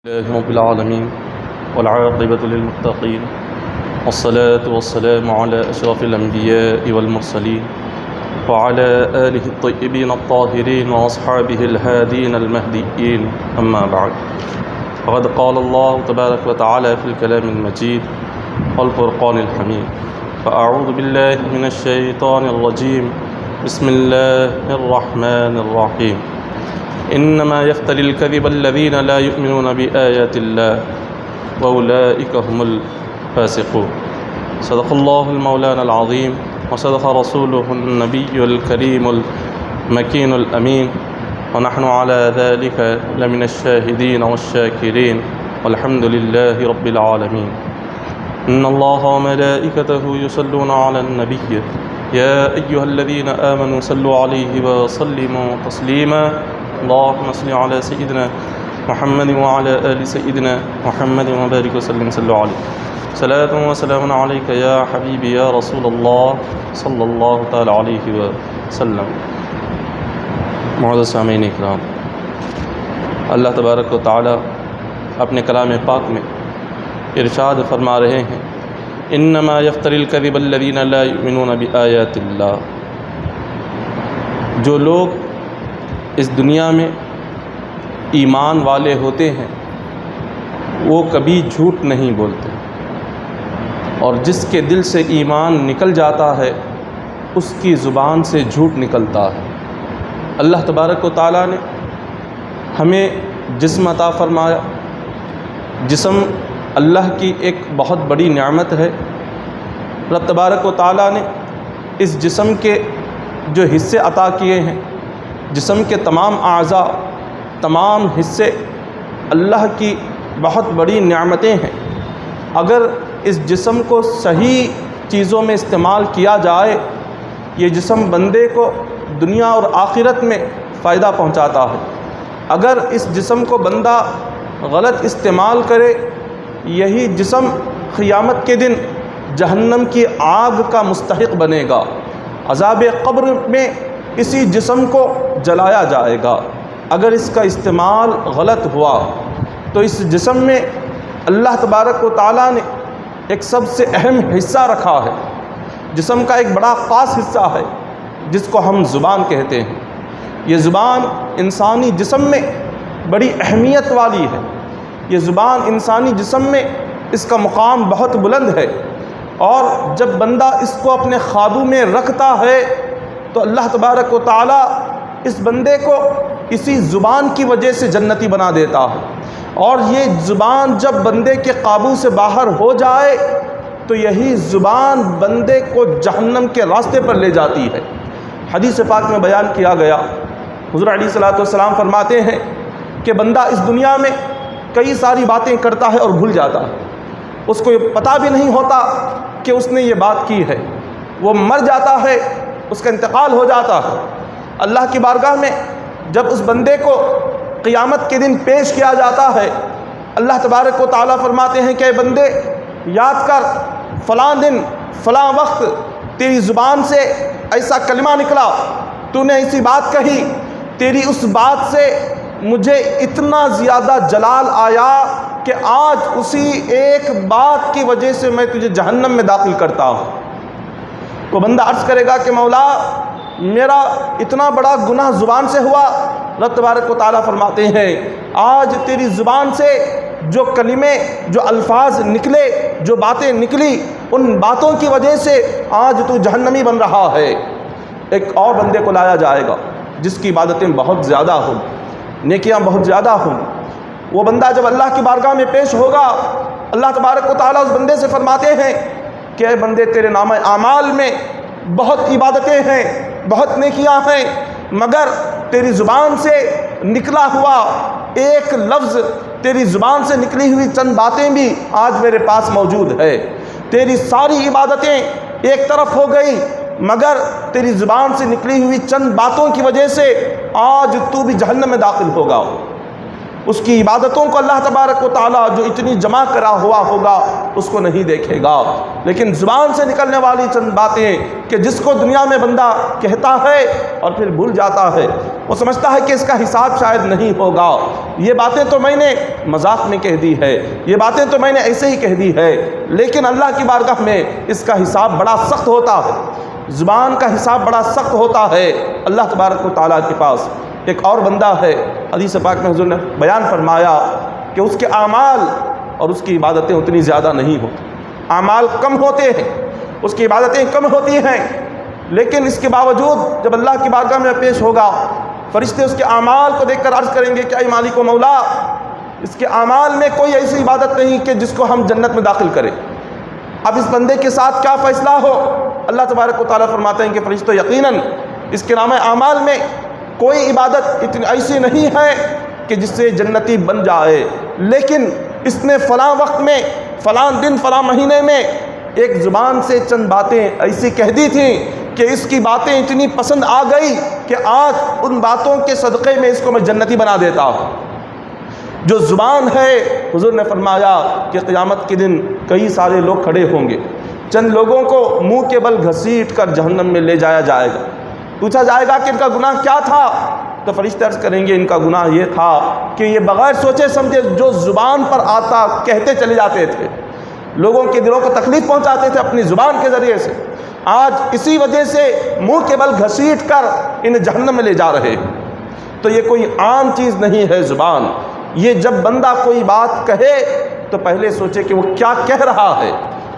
لله رب العالمين والعاقبة للمتقين والصلاة والسلام على أشرف الأنبياء والمرسلين وعلى آله الطيبين الطاهرين وأصحابه الهادين المهديين أما بعد فقد قال الله تبارك وتعالى في الكلام المجيد والفرقان الحميد فأعوذ بالله من الشيطان الرجيم بسم الله الرحمن الرحيم إنما يفتري الكذب الذين لا يؤمنون بآيات الله وأولئك هم الفاسقون صدق الله المولانا العظيم وصدق رسوله النبي الكريم المكين الأمين ونحن على ذلك لمن الشاهدين والشاكرين والحمد لله رب العالمين إن الله وملائكته يصلون على النبي يا أيها الذين آمنوا صلوا عليه وسلموا تسليما اللهم صل على سيدنا محمد وعلى آل سيدنا محمد وبارك وسلم صلوا عليه صلاة وسلام عليك يا حبيبي يا رسول الله صلی اللہ تعالی علیہ وسلم۔ معزز سامعین اکرام، اللہ تبارک و تعالی اپنے کلام پاک میں ارشاد فرما رہے ہیں انما یفتری الکذب الذین لا یؤمنون بآیات اللہ۔ جو لوگ اس دنیا میں ایمان والے ہوتے ہیں وہ کبھی جھوٹ نہیں بولتے، اور جس کے دل سے ایمان نکل جاتا ہے اس کی زبان سے جھوٹ نکلتا ہے۔ اللہ تبارک و تعالیٰ نے ہمیں جسم عطا فرمایا۔ جسم اللہ کی ایک بہت بڑی نعمت ہے۔ اللہ تبارک و تعالیٰ نے اس جسم کے جو حصے عطا کیے ہیں، جسم کے تمام اعضاء، تمام حصے اللہ کی بہت بڑی نعمتیں ہیں۔ اگر اس جسم کو صحیح چیزوں میں استعمال کیا جائے، یہ جسم بندے کو دنیا اور آخرت میں فائدہ پہنچاتا ہے۔ اگر اس جسم کو بندہ غلط استعمال کرے، یہی جسم قیامت کے دن جہنم کی آگ کا مستحق بنے گا۔ عذاب قبر میں اسی جسم کو جلایا جائے گا۔ اگر اس کا استعمال غلط ہوا تو اس جسم میں اللہ تبارک و تعالیٰ نے ایک سب سے اہم حصہ رکھا ہے۔ جسم کا ایک بڑا خاص حصہ ہے جس کو ہم زبان کہتے ہیں۔ یہ زبان انسانی جسم میں بڑی اہمیت والی ہے۔ یہ زبان انسانی جسم میں اس کا مقام بہت بلند ہے، اور جب بندہ اس کو اپنے قابو میں رکھتا ہے تو اللہ تبارک و تعالیٰ اس بندے کو اسی زبان کی وجہ سے جنتی بنا دیتا ہے۔ اور یہ زبان جب بندے کے قابو سے باہر ہو جائے تو یہی زبان بندے کو جہنم کے راستے پر لے جاتی ہے۔ حدیث پاک میں بیان کیا گیا، حضور علیہ الصلوۃ والسلام فرماتے ہیں کہ بندہ اس دنیا میں کئی ساری باتیں کرتا ہے اور بھول جاتا ہے، اس کو یہ پتہ بھی نہیں ہوتا کہ اس نے یہ بات کی ہے۔ وہ مر جاتا ہے، اس کا انتقال ہو جاتا ہے۔ اللہ کی بارگاہ میں جب اس بندے کو قیامت کے دن پیش کیا جاتا ہے، اللہ تبارک و تعالیٰ فرماتے ہیں کہ اے بندے یاد کر، فلاں دن فلاں وقت تیری زبان سے ایسا کلمہ نکلا، تو نے ایسی بات کہی، تیری اس بات سے مجھے اتنا زیادہ جلال آیا کہ آج اسی ایک بات کی وجہ سے میں تجھے جہنم میں داخل کرتا ہوں۔ وہ بندہ عرض کرے گا کہ مولا میرا اتنا بڑا گناہ زبان سے ہوا۔ رب تبارک و تعالیٰ فرماتے ہیں آج تیری زبان سے جو کلمے، جو الفاظ نکلے، جو باتیں نکلی، ان باتوں کی وجہ سے آج تو جہنمی بن رہا ہے۔ ایک اور بندے کو لایا جائے گا جس کی عبادتیں بہت زیادہ ہوں، نیکیاں بہت زیادہ ہوں۔ وہ بندہ جب اللہ کی بارگاہ میں پیش ہوگا، اللہ تبارک و تعالیٰ اس بندے سے فرماتے ہیں کہ اے بندے تیرے نامہ اعمال میں بہت عبادتیں ہیں، بہت نیکیاں ہیں، مگر تیری زبان سے نکلا ہوا ایک لفظ، تیری زبان سے نکلی ہوئی چند باتیں بھی آج میرے پاس موجود ہے۔ تیری ساری عبادتیں ایک طرف ہو گئی، مگر تیری زبان سے نکلی ہوئی چند باتوں کی وجہ سے آج تو بھی جہنم میں داخل ہوگا۔ اس کی عبادتوں کو اللہ تبارک و تعالیٰ جو اتنی جمع کرا ہوا ہوگا اس کو نہیں دیکھے گا۔ لیکن زبان سے نکلنے والی چند باتیں کہ جس کو دنیا میں بندہ کہتا ہے اور پھر بھول جاتا ہے، وہ سمجھتا ہے کہ اس کا حساب شاید نہیں ہوگا، یہ باتیں تو میں نے مذاق میں کہہ دی ہے، یہ باتیں تو میں نے ایسے ہی کہہ دی ہے، لیکن اللہ کی بارگاہ میں اس کا حساب بڑا سخت ہوتا ہے، زبان کا حساب بڑا سخت ہوتا ہے اللہ تبارک و تعالیٰ کے پاس۔ ایک اور بندہ ہے، حدیث پاک میں حضور نے بیان فرمایا کہ اس کے اعمال اور اس کی عبادتیں اتنی زیادہ نہیں ہوتی، اعمال کم ہوتے ہیں، اس کی عبادتیں کم ہوتی ہیں، لیکن اس کے باوجود جب اللہ کی بارگاہ میں پیش ہوگا، فرشتے اس کے اعمال کو دیکھ کر عرض کریں گے کہ اے مالک و مولا، اس کے اعمال میں کوئی ایسی عبادت نہیں کہ جس کو ہم جنت میں داخل کریں، اب اس بندے کے ساتھ کیا فیصلہ ہو؟ اللہ تبارک و تعالیٰ فرماتے ہیں کہ فرشتوں یقیناً اس کے نامہ اعمال میں کوئی عبادت اتنی ایسی نہیں ہے کہ جس سے جنتی بن جائے، لیکن اس نے فلاں وقت میں، فلاں دن، فلاں مہینے میں ایک زبان سے چند باتیں ایسی کہہ دی تھیں کہ اس کی باتیں اتنی پسند آ گئی کہ آج ان باتوں کے صدقے میں اس کو میں جنتی بنا دیتا ہوں۔ جو زبان ہے، حضور نے فرمایا کہ قیامت کے دن کئی سارے لوگ کھڑے ہوں گے، چند لوگوں کو منہ کے بل گھسیٹ کر جہنم میں لے جایا جائے گا، پوچھا جائے گا کہ ان کا گناہ کیا تھا؟ تو فرشتے عرض کریں گے ان کا گناہ یہ تھا کہ یہ بغیر سوچے سمجھے جو زبان پر آتا کہتے چلے جاتے تھے، لوگوں کے دلوں کو تکلیف پہنچاتے تھے اپنی زبان کے ذریعے سے، آج اسی وجہ سے منہ کے بل گھسیٹ کر انہیں جہنم میں لے جا رہے ہیں۔ تو یہ کوئی عام چیز نہیں ہے زبان، یہ جب بندہ کوئی بات کہے تو پہلے سوچے کہ وہ کیا کہہ رہا ہے،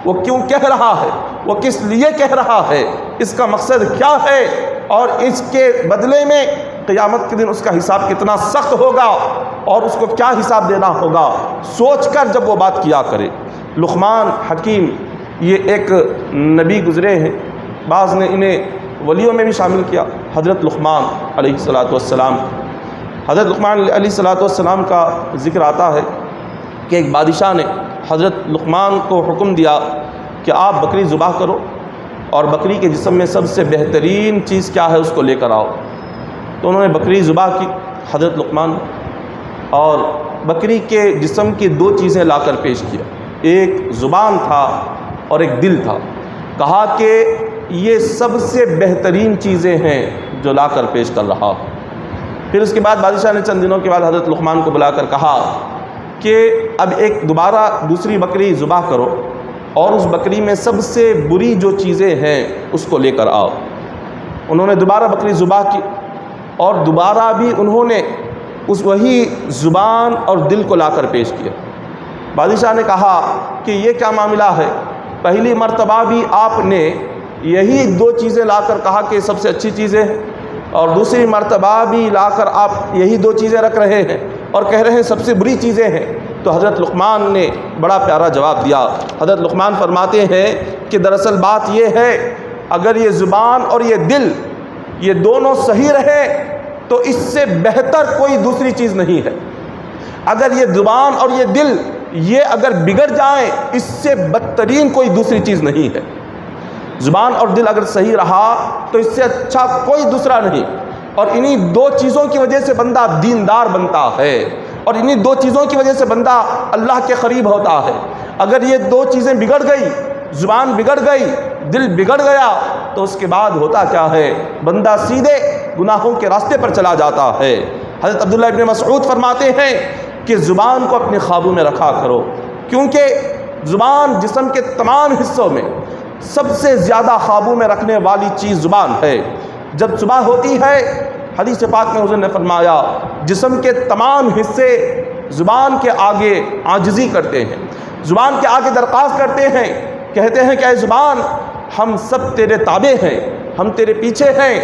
وہ کیوں کہہ رہا ہے، وہ کس لیے کہہ رہا ہے، اس کا مقصد کیا ہے، اور اس کے بدلے میں قیامت کے دن اس کا حساب کتنا سخت ہوگا اور اس کو کیا حساب دینا ہوگا، سوچ کر جب وہ بات کیا کرے۔ لقمان حکیم یہ ایک نبی گزرے ہیں، بعض نے انہیں ولیوں میں بھی شامل کیا، حضرت لقمان علیہ السلام۔ حضرت لقمان علیہ السلام کا ذکر آتا ہے کہ ایک بادشاہ نے حضرت لقمان کو حکم دیا کہ آپ بکری ذبح کرو اور بکری کے جسم میں سب سے بہترین چیز کیا ہے اس کو لے کر آؤ۔ تو انہوں نے بکری ذبح کی حضرت لقمان، اور بکری کے جسم کی دو چیزیں لا کر پیش کیا، ایک زبان تھا اور ایک دل تھا، کہا کہ یہ سب سے بہترین چیزیں ہیں جو لا کر پیش کر رہا ہوں۔ پھر اس کے بعد بادشاہ نے چند دنوں کے بعد حضرت لقمان کو بلا کر کہا کہ اب ایک دوبارہ دوسری بکری ذبح کرو اور اس بکری میں سب سے بری جو چیزیں ہیں اس کو لے کر آؤ۔ انہوں نے دوبارہ بکری ذبح کی اور دوبارہ بھی انہوں نے اس وہی زبان اور دل کو لا کر پیش کیا۔ بادشاہ نے کہا کہ یہ کیا معاملہ ہے، پہلی مرتبہ بھی آپ نے یہی دو چیزیں لا کر کہا کہ سب سے اچھی چیزیں ہیں، اور دوسری مرتبہ بھی لا کر آپ یہی دو چیزیں رکھ رہے ہیں اور کہہ رہے ہیں سب سے بری چیزیں ہیں۔ تو حضرت لقمان نے بڑا پیارا جواب دیا۔ حضرت لقمان فرماتے ہیں کہ دراصل بات یہ ہے، اگر یہ زبان اور یہ دل یہ دونوں صحیح رہے تو اس سے بہتر کوئی دوسری چیز نہیں ہے، اگر یہ زبان اور یہ دل یہ اگر بگڑ جائیں اس سے بدترین کوئی دوسری چیز نہیں ہے۔ زبان اور دل اگر صحیح رہا تو اس سے اچھا کوئی دوسرا نہیں، اور انہی دو چیزوں کی وجہ سے بندہ دیندار بنتا ہے، اور انہی دو چیزوں کی وجہ سے بندہ اللہ کے قریب ہوتا ہے۔ اگر یہ دو چیزیں بگڑ گئی، زبان بگڑ گئی، دل بگڑ گیا، تو اس کے بعد ہوتا کیا ہے، بندہ سیدھے گناہوں کے راستے پر چلا جاتا ہے۔ حضرت عبداللہ ابن مسعود فرماتے ہیں کہ زبان کو اپنے قابو میں رکھا کرو، کیونکہ زبان جسم کے تمام حصوں میں سب سے زیادہ قابو میں رکھنے والی چیز زبان ہے۔ جب صبح ہوتی ہے، حدیث پاک میں حضور نے فرمایا جسم کے تمام حصے زبان کے آگے عاجزی کرتے ہیں، زبان کے آگے درخواست کرتے ہیں، کہتے ہیں کہ اے زبان ہم سب تیرے تابع ہیں، ہم تیرے پیچھے ہیں،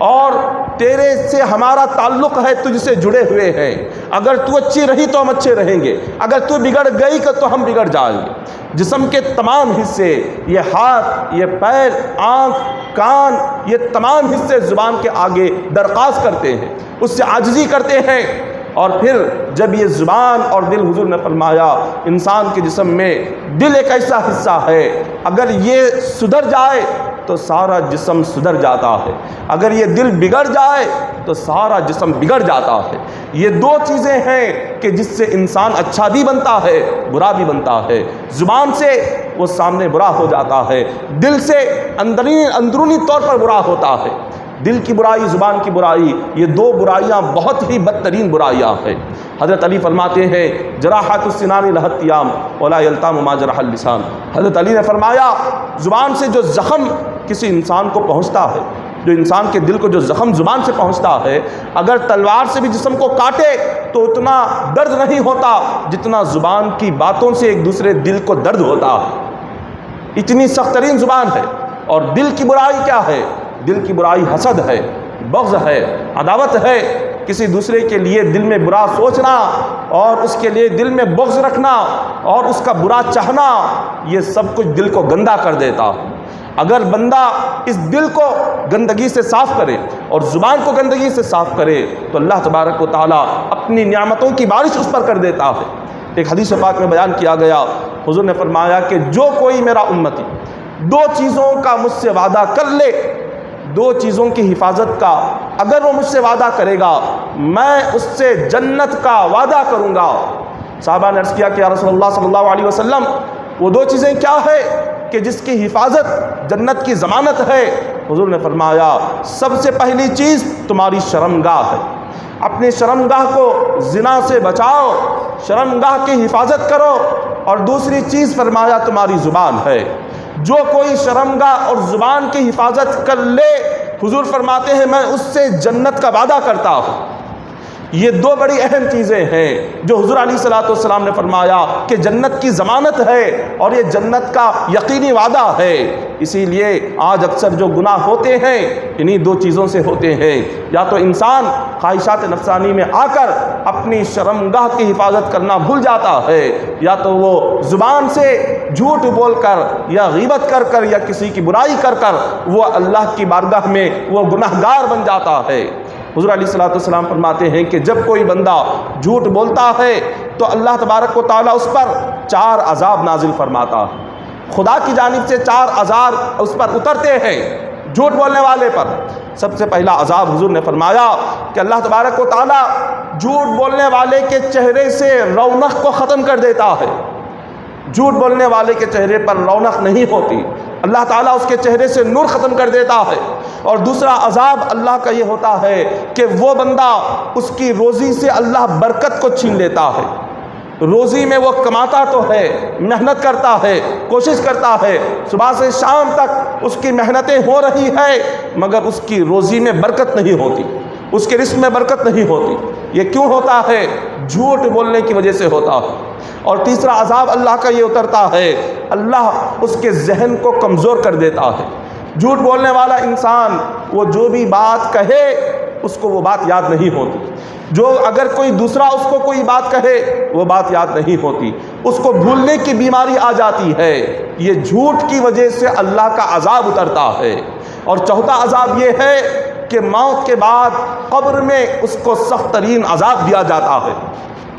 اور تیرے سے ہمارا تعلق ہے، تجھ سے جڑے ہوئے ہیں، اگر تو اچھی رہی تو ہم اچھے رہیں گے، اگر تو بگڑ گئی تو ہم بگڑ جائیں گے۔ جسم کے تمام حصے، یہ ہاتھ، یہ پیر، آنکھ، کان، یہ تمام حصے زبان کے آگے درخواست کرتے ہیں، اس سے عاجزی کرتے ہیں، اور پھر جب یہ زبان اور دل، حضور نے فرمایا انسان کے جسم میں دل ایک ایسا حصہ ہے، اگر یہ سدھر جائے تو سارا جسم سدھر جاتا ہے، اگر یہ دل بگڑ جائے تو سارا جسم بگڑ جاتا ہے۔ یہ دو چیزیں ہیں کہ جس سے انسان اچھا بھی بنتا ہے، برا بھی بنتا ہے۔ زبان سے وہ سامنے برا ہو جاتا ہے، دل سے اندرونی طور پر برا ہوتا ہے۔ دل کی برائی، زبان کی برائی، یہ دو برائیاں بہت ہی بدترین برائیاں ہیں۔ حضرت علی فرماتے ہیں جراحت السنان لہتیام ولا یلتام ما جرح اللسان۔ حضرت علی نے فرمایا زبان سے جو زخم کسی انسان کو پہنچتا ہے، جو انسان کے دل کو جو زخم زبان سے پہنچتا ہے، اگر تلوار سے بھی جسم کو کاٹے تو اتنا درد نہیں ہوتا جتنا زبان کی باتوں سے ایک دوسرے دل کو درد ہوتا ہے۔ اتنی سخت ترین زبان ہے۔ اور دل کی برائی کیا ہے؟ دل کی برائی حسد ہے، بغض ہے، عداوت ہے، کسی دوسرے کے لیے دل میں برا سوچنا اور اس کے لیے دل میں بغض رکھنا اور اس کا برا چاہنا، یہ سب کچھ دل کو گندا کر دیتا ہے۔ اگر بندہ اس دل کو گندگی سے صاف کرے اور زبان کو گندگی سے صاف کرے تو اللہ تبارک و تعالیٰ اپنی نعمتوں کی بارش اس پر کر دیتا ہے۔ ایک حدیث پاک میں بیان کیا گیا، حضور نے فرمایا کہ جو کوئی میرا امتی دو چیزوں کا مجھ سے وعدہ کر لے، دو چیزوں کی حفاظت کا اگر وہ مجھ سے وعدہ کرے گا، میں اس سے جنت کا وعدہ کروں گا۔ صحابہ نے عرض کیا کہ یا رسول اللہ صلی اللہ علیہ وسلم وہ دو چیزیں کیا ہے کہ جس کی حفاظت جنت کی ضمانت ہے؟ حضور نے فرمایا سب سے پہلی چیز تمہاری شرمگاہ ہے، اپنی شرمگاہ کو زنا سے بچاؤ، شرمگاہ کی حفاظت کرو۔ اور دوسری چیز فرمایا تمہاری زبان ہے، جو کوئی شرمگاہ اور زبان کی حفاظت کر لے، حضور فرماتے ہیں میں اس سے جنت کا وعدہ کرتا ہوں۔ یہ دو بڑی اہم چیزیں ہیں جو حضور علیہ الصلوۃ والسلام نے فرمایا کہ جنت کی ضمانت ہے اور یہ جنت کا یقینی وعدہ ہے۔ اسی لیے آج اکثر جو گناہ ہوتے ہیں انہی دو چیزوں سے ہوتے ہیں، یا تو انسان خواہشات نفسانی میں آ کر اپنی شرمگاہ کی حفاظت کرنا بھول جاتا ہے، یا تو وہ زبان سے جھوٹ بول کر یا غیبت کر کر یا کسی کی برائی کر کر وہ اللہ کی بارگاہ میں وہ گناہگار بن جاتا ہے۔ حضور علیہ الصلوۃ والسلام فرماتے ہیں کہ جب کوئی بندہ جھوٹ بولتا ہے تو اللہ تبارک و تعالیٰ اس پر 4 عذاب نازل فرماتا ہے۔ خدا کی جانب سے 4 عذاب اس پر اترتے ہیں جھوٹ بولنے والے پر۔ سب سے پہلا عذاب حضور نے فرمایا کہ اللہ تبارک و تعالیٰ جھوٹ بولنے والے کے چہرے سے رونق کو ختم کر دیتا ہے۔ جھوٹ بولنے والے کے چہرے پر رونق نہیں ہوتی، اللہ تعالیٰ اس کے چہرے سے نور ختم کر دیتا ہے۔ اور دوسرا عذاب اللہ کا یہ ہوتا ہے کہ وہ بندہ اس کی روزی سے اللہ برکت کو چھین لیتا ہے۔ روزی میں وہ کماتا تو ہے، محنت کرتا ہے، کوشش کرتا ہے، صبح سے شام تک اس کی محنتیں ہو رہی ہے، مگر اس کی روزی میں برکت نہیں ہوتی، اس کے رزق میں برکت نہیں ہوتی۔ یہ کیوں ہوتا ہے؟ جھوٹ بولنے کی وجہ سے ہوتا ہے۔ اور تیسرا عذاب اللہ کا یہ اترتا ہے، اللہ اس کے ذہن کو کمزور کر دیتا ہے۔ جھوٹ بولنے والا انسان وہ جو بھی بات کہے اس کو وہ بات یاد نہیں ہوتی، جو اگر کوئی دوسرا اس کو کوئی بات کہے وہ بات یاد نہیں ہوتی، اس کو بھولنے کی بیماری آ جاتی ہے۔ یہ جھوٹ کی وجہ سے اللہ کا عذاب اترتا ہے۔ اور چوتھا عذاب یہ ہے کہ موت کے بعد قبر میں اس کو سخت ترین عذاب دیا جاتا ہے۔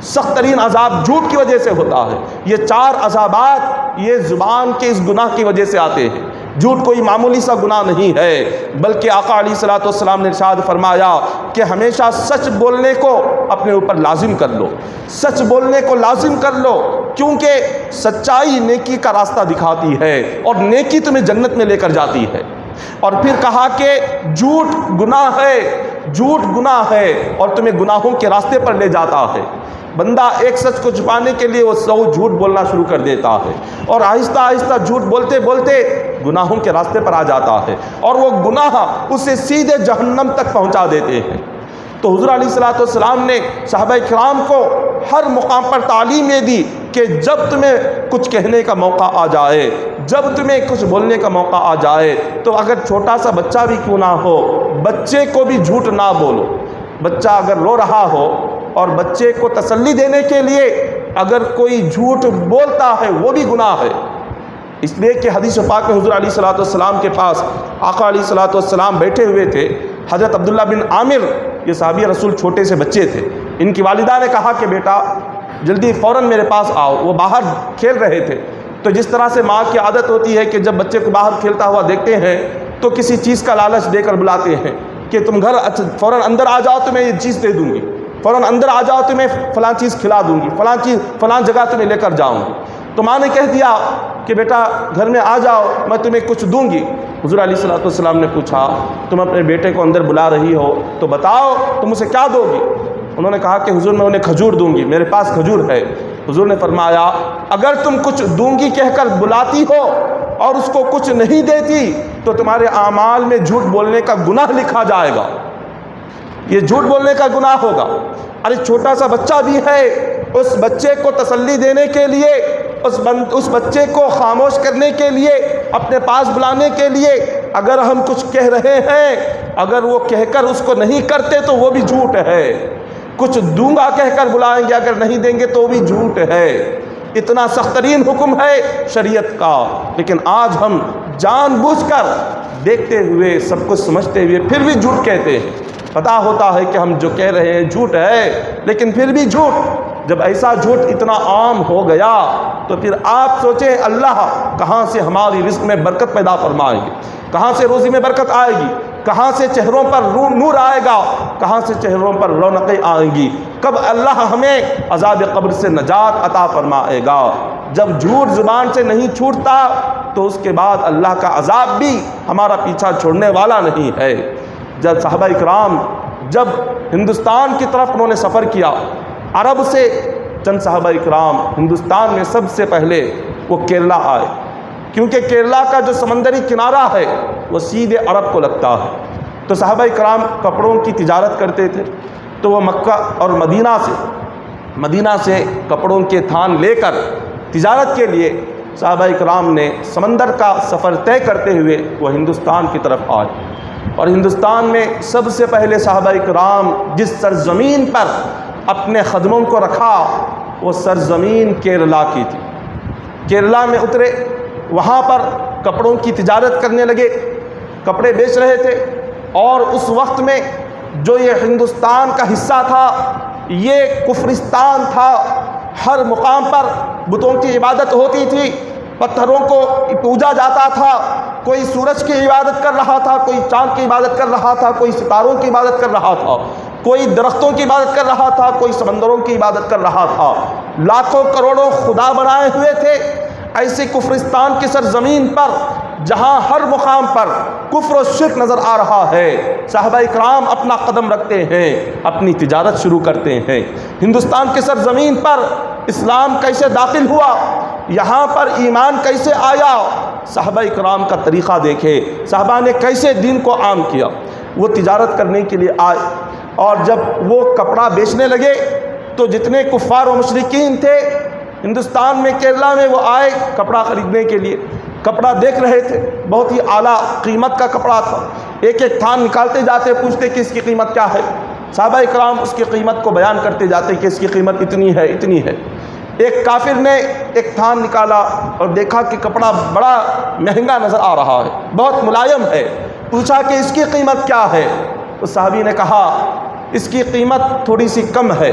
سخت ترین عذاب جھوٹ کی وجہ سے ہوتا ہے۔ یہ 4 عذابات یہ زبان کے اس گناہ کی وجہ سے آتے ہیں۔ جھوٹ کوئی معمولی سا گناہ نہیں ہے، بلکہ آقا علیہ الصلوۃ والسلام نے ارشاد فرمایا کہ ہمیشہ سچ بولنے کو اپنے اوپر لازم کر لو، سچ بولنے کو لازم کر لو، کیونکہ سچائی نیکی کا راستہ دکھاتی ہے اور نیکی تمہیں جنت میں لے کر جاتی ہے۔ اور پھر کہا کہ جھوٹ گناہ ہے، جھوٹ گناہ ہے اور تمہیں گناہوں کے راستے پر لے جاتا ہے۔ بندہ ایک سچ کو چھپانے کے لیے وہ 100 جھوٹ بولنا شروع کر دیتا ہے اور آہستہ آہستہ جھوٹ بولتے بولتے گناہوں کے راستے پر آ جاتا ہے اور وہ گناہ اسے سیدھے جہنم تک پہنچا دیتے ہیں۔ تو حضور علیہ الصلوۃ والسلام نے صحابہ کرام کو ہر مقام پر تعلیم یہ دی کہ جب تمہیں کچھ کہنے کا موقع آ جائے، جب تمہیں کچھ بولنے کا موقع آ جائے تو اگر چھوٹا سا بچہ بھی کیوں نہ ہو، بچے کو بھی جھوٹ نہ بولو۔ بچہ اگر رو رہا ہو اور بچے کو تسلی دینے کے لیے اگر کوئی جھوٹ بولتا ہے وہ بھی گناہ ہے۔ اس لیے کہ حدیث پاک میں حضور علیہ الصلوۃ والسلام کے پاس آقا علیہ الصلوۃ والسلام بیٹھے ہوئے تھے۔ حضرت عبداللہ بن عامر یہ صحابی رسول چھوٹے سے بچے تھے، ان کی والدہ نے کہا کہ بیٹا جلدی فوراً میرے پاس آؤ۔ وہ باہر کھیل رہے تھے تو جس طرح سے ماں کی عادت ہوتی ہے کہ جب بچے کو باہر کھیلتا ہوا دیکھتے ہیں تو کسی چیز کا لالچ دے کر بلاتے ہیں کہ تم گھر فوراً اندر آ جاؤ تو میں یہ چیز دے دوں گی، فوراً اندر آ جاؤ تو میں فلاں چیز کھلا دوں گی، فلاں جگہ تمہیں لے کر جاؤں گی۔ تو ماں نے کہہ دیا کہ بیٹا گھر میں آ جاؤ، میں تمہیں کچھ دوں گی۔ حضور علیہ الصلوۃ والسلام نے پوچھا تم اپنے بیٹے کو اندر بلا رہی ہو تو بتاؤ تم اسے کیا دو گی؟ انہوں نے کہا کہ حضور میں انہیں کھجور دوں گی، میرے پاس کھجور ہے۔ حضور نے فرمایا اگر تم کچھ دوں گی کہہ کر بلاتی ہو اور اس کو کچھ نہیں دیتی تو تمہارے اعمال میں جھوٹ بولنے کا گناہ لکھا جائے گا، یہ جھوٹ بولنے کا گناہ ہوگا۔ ارے چھوٹا سا بچہ بھی ہے، اس بچے کو تسلی دینے کے لیے، اس بچے کو خاموش کرنے کے لیے، اپنے پاس بلانے کے لیے اگر ہم کچھ کہہ رہے ہیں، اگر وہ کہہ کر اس کو نہیں کرتے تو وہ بھی جھوٹ ہے۔ کچھ دوں گا کہہ کر بلائیں گے، اگر نہیں دیں گے تو بھی جھوٹ ہے۔ اتنا سخت ترین حکم ہے شریعت کا، لیکن آج ہم جان بوجھ کر دیکھتے ہوئے سب کچھ سمجھتے ہوئے پھر بھی جھوٹ کہتے ہیں۔ پتہ ہوتا ہے کہ ہم جو کہہ رہے ہیں جھوٹ ہے، لیکن پھر بھی جھوٹ۔ جب ایسا جھوٹ اتنا عام ہو گیا تو پھر آپ سوچیں اللہ کہاں سے ہماری رزق میں برکت پیدا فرمائیں گے، کہاں سے روزی میں برکت آئے گی، کہاں سے چہروں پر نور آئے گا، کہاں سے چہروں پر رونقیں آئیں گی، کب اللہ ہمیں عذاب قبر سے نجات عطا فرمائے گا۔ جب جھوٹ زبان سے نہیں چھوٹتا تو اس کے بعد اللہ کا عذاب بھی ہمارا پیچھا چھوڑنے والا نہیں ہے۔ جب صحابہ اکرام جب ہندوستان کی طرف انہوں نے سفر کیا، عرب سے چند صحابہ اکرام ہندوستان میں سب سے پہلے وہ کیرلا آئے، کیونکہ کیرلا کا جو سمندری کنارہ ہے وہ سیدھے عرب کو لگتا ہے۔ تو صحابہ اکرام کپڑوں کی تجارت کرتے تھے، تو وہ مکہ اور مدینہ سے کپڑوں کے تھان لے کر تجارت کے لیے صحابہ اکرام نے سمندر کا سفر طے کرتے ہوئے وہ ہندوستان کی طرف آئے۔ اور ہندوستان میں سب سے پہلے صحابہ اکرام جس سرزمین پر اپنے قدموں کو رکھا وہ سرزمین کیرلا کی تھی۔ کیرلا میں اترے، وہاں پر کپڑوں کی تجارت کرنے لگے، کپڑے بیچ رہے تھے۔ اور اس وقت میں جو یہ ہندوستان کا حصہ تھا یہ کفرستان تھا، ہر مقام پر بتوں کی عبادت ہوتی تھی، پتھروں کو پوجا جاتا تھا، کوئی سورج کی عبادت کر رہا تھا، کوئی چاند کی عبادت کر رہا تھا، کوئی ستاروں کی عبادت کر رہا تھا، کوئی درختوں کی عبادت کر رہا تھا، کوئی سمندروں کی عبادت کر رہا تھا۔ لاکھوں کروڑوں خدا بنائے ہوئے تھے۔ ایسی کفرستان کی سرزمین پر جہاں ہر مقام پر کفر و شرک نظر آ رہا ہے، صحابہ اکرام اپنا قدم رکھتے ہیں، اپنی تجارت شروع کرتے ہیں۔ ہندوستان کی سرزمین پر اسلام کیسے داخل ہوا، یہاں پر ایمان کیسے آیا، صحابہ اکرام کا طریقہ دیکھے، صحابہ نے کیسے دین کو عام کیا۔ وہ تجارت کرنے کے لیے آئے، اور جب وہ کپڑا بیچنے لگے تو جتنے کفار و مشرکین تھے ہندوستان میں، کیرلا میں، وہ آئے کپڑا خریدنے کے لیے۔ کپڑا دیکھ رہے تھے، بہت ہی اعلیٰ قیمت کا کپڑا تھا۔ ایک ایک تھان نکالتے جاتے، پوچھتے کہ اس کی قیمت کیا ہے۔ صحابہ اکرام اس کی قیمت کو بیان کرتے جاتے کہ اس کی قیمت اتنی ہے، اتنی ہے۔ ایک کافر نے ایک تھان نکالا اور دیکھا کہ کپڑا بڑا مہنگا نظر آ رہا ہے، بہت ملائم ہے۔ پوچھا کہ اس کی قیمت کیا ہے؟ اس صحابی نے کہا اس کی قیمت تھوڑی سی کم ہے،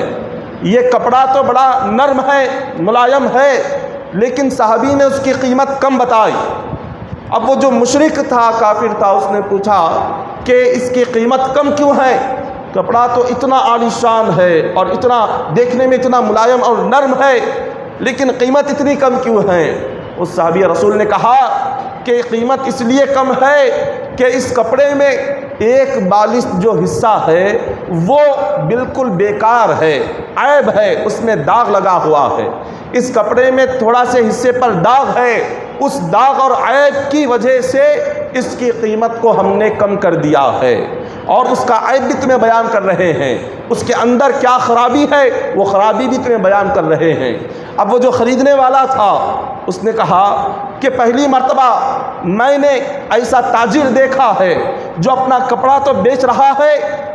یہ کپڑا تو بڑا نرم ہے، ملائم ہے، لیکن صحابی نے اس کی قیمت کم بتائی۔ اب وہ جو مشرک تھا، کافر تھا، اس نے پوچھا کہ اس کی قیمت کم کیوں ہے؟ کپڑا تو اتنا عالی شان ہے اور اتنا دیکھنے میں اتنا ملائم اور نرم ہے، لیکن قیمت اتنی کم کیوں ہے؟ اس صحابی رسول نے کہا کہ قیمت اس لیے کم ہے کہ اس کپڑے میں ایک بالش جو حصہ ہے وہ بالکل بیکار ہے، عیب ہے، اس میں داغ لگا ہوا ہے۔ اس کپڑے میں تھوڑا سے حصے پر داغ ہے، اس داغ اور عیب کی وجہ سے اس کی قیمت کو ہم نے کم کر دیا ہے، اور اس کا عیب بھی تمہیں بیان کر رہے ہیں، اس کے اندر کیا خرابی ہے وہ خرابی بھی تمہیں بیان کر رہے ہیں۔ اب وہ جو خریدنے والا تھا اس نے کہا کہ پہلی مرتبہ میں نے ایسا تاجر دیکھا ہے جو اپنا کپڑا تو بیچ رہا ہے،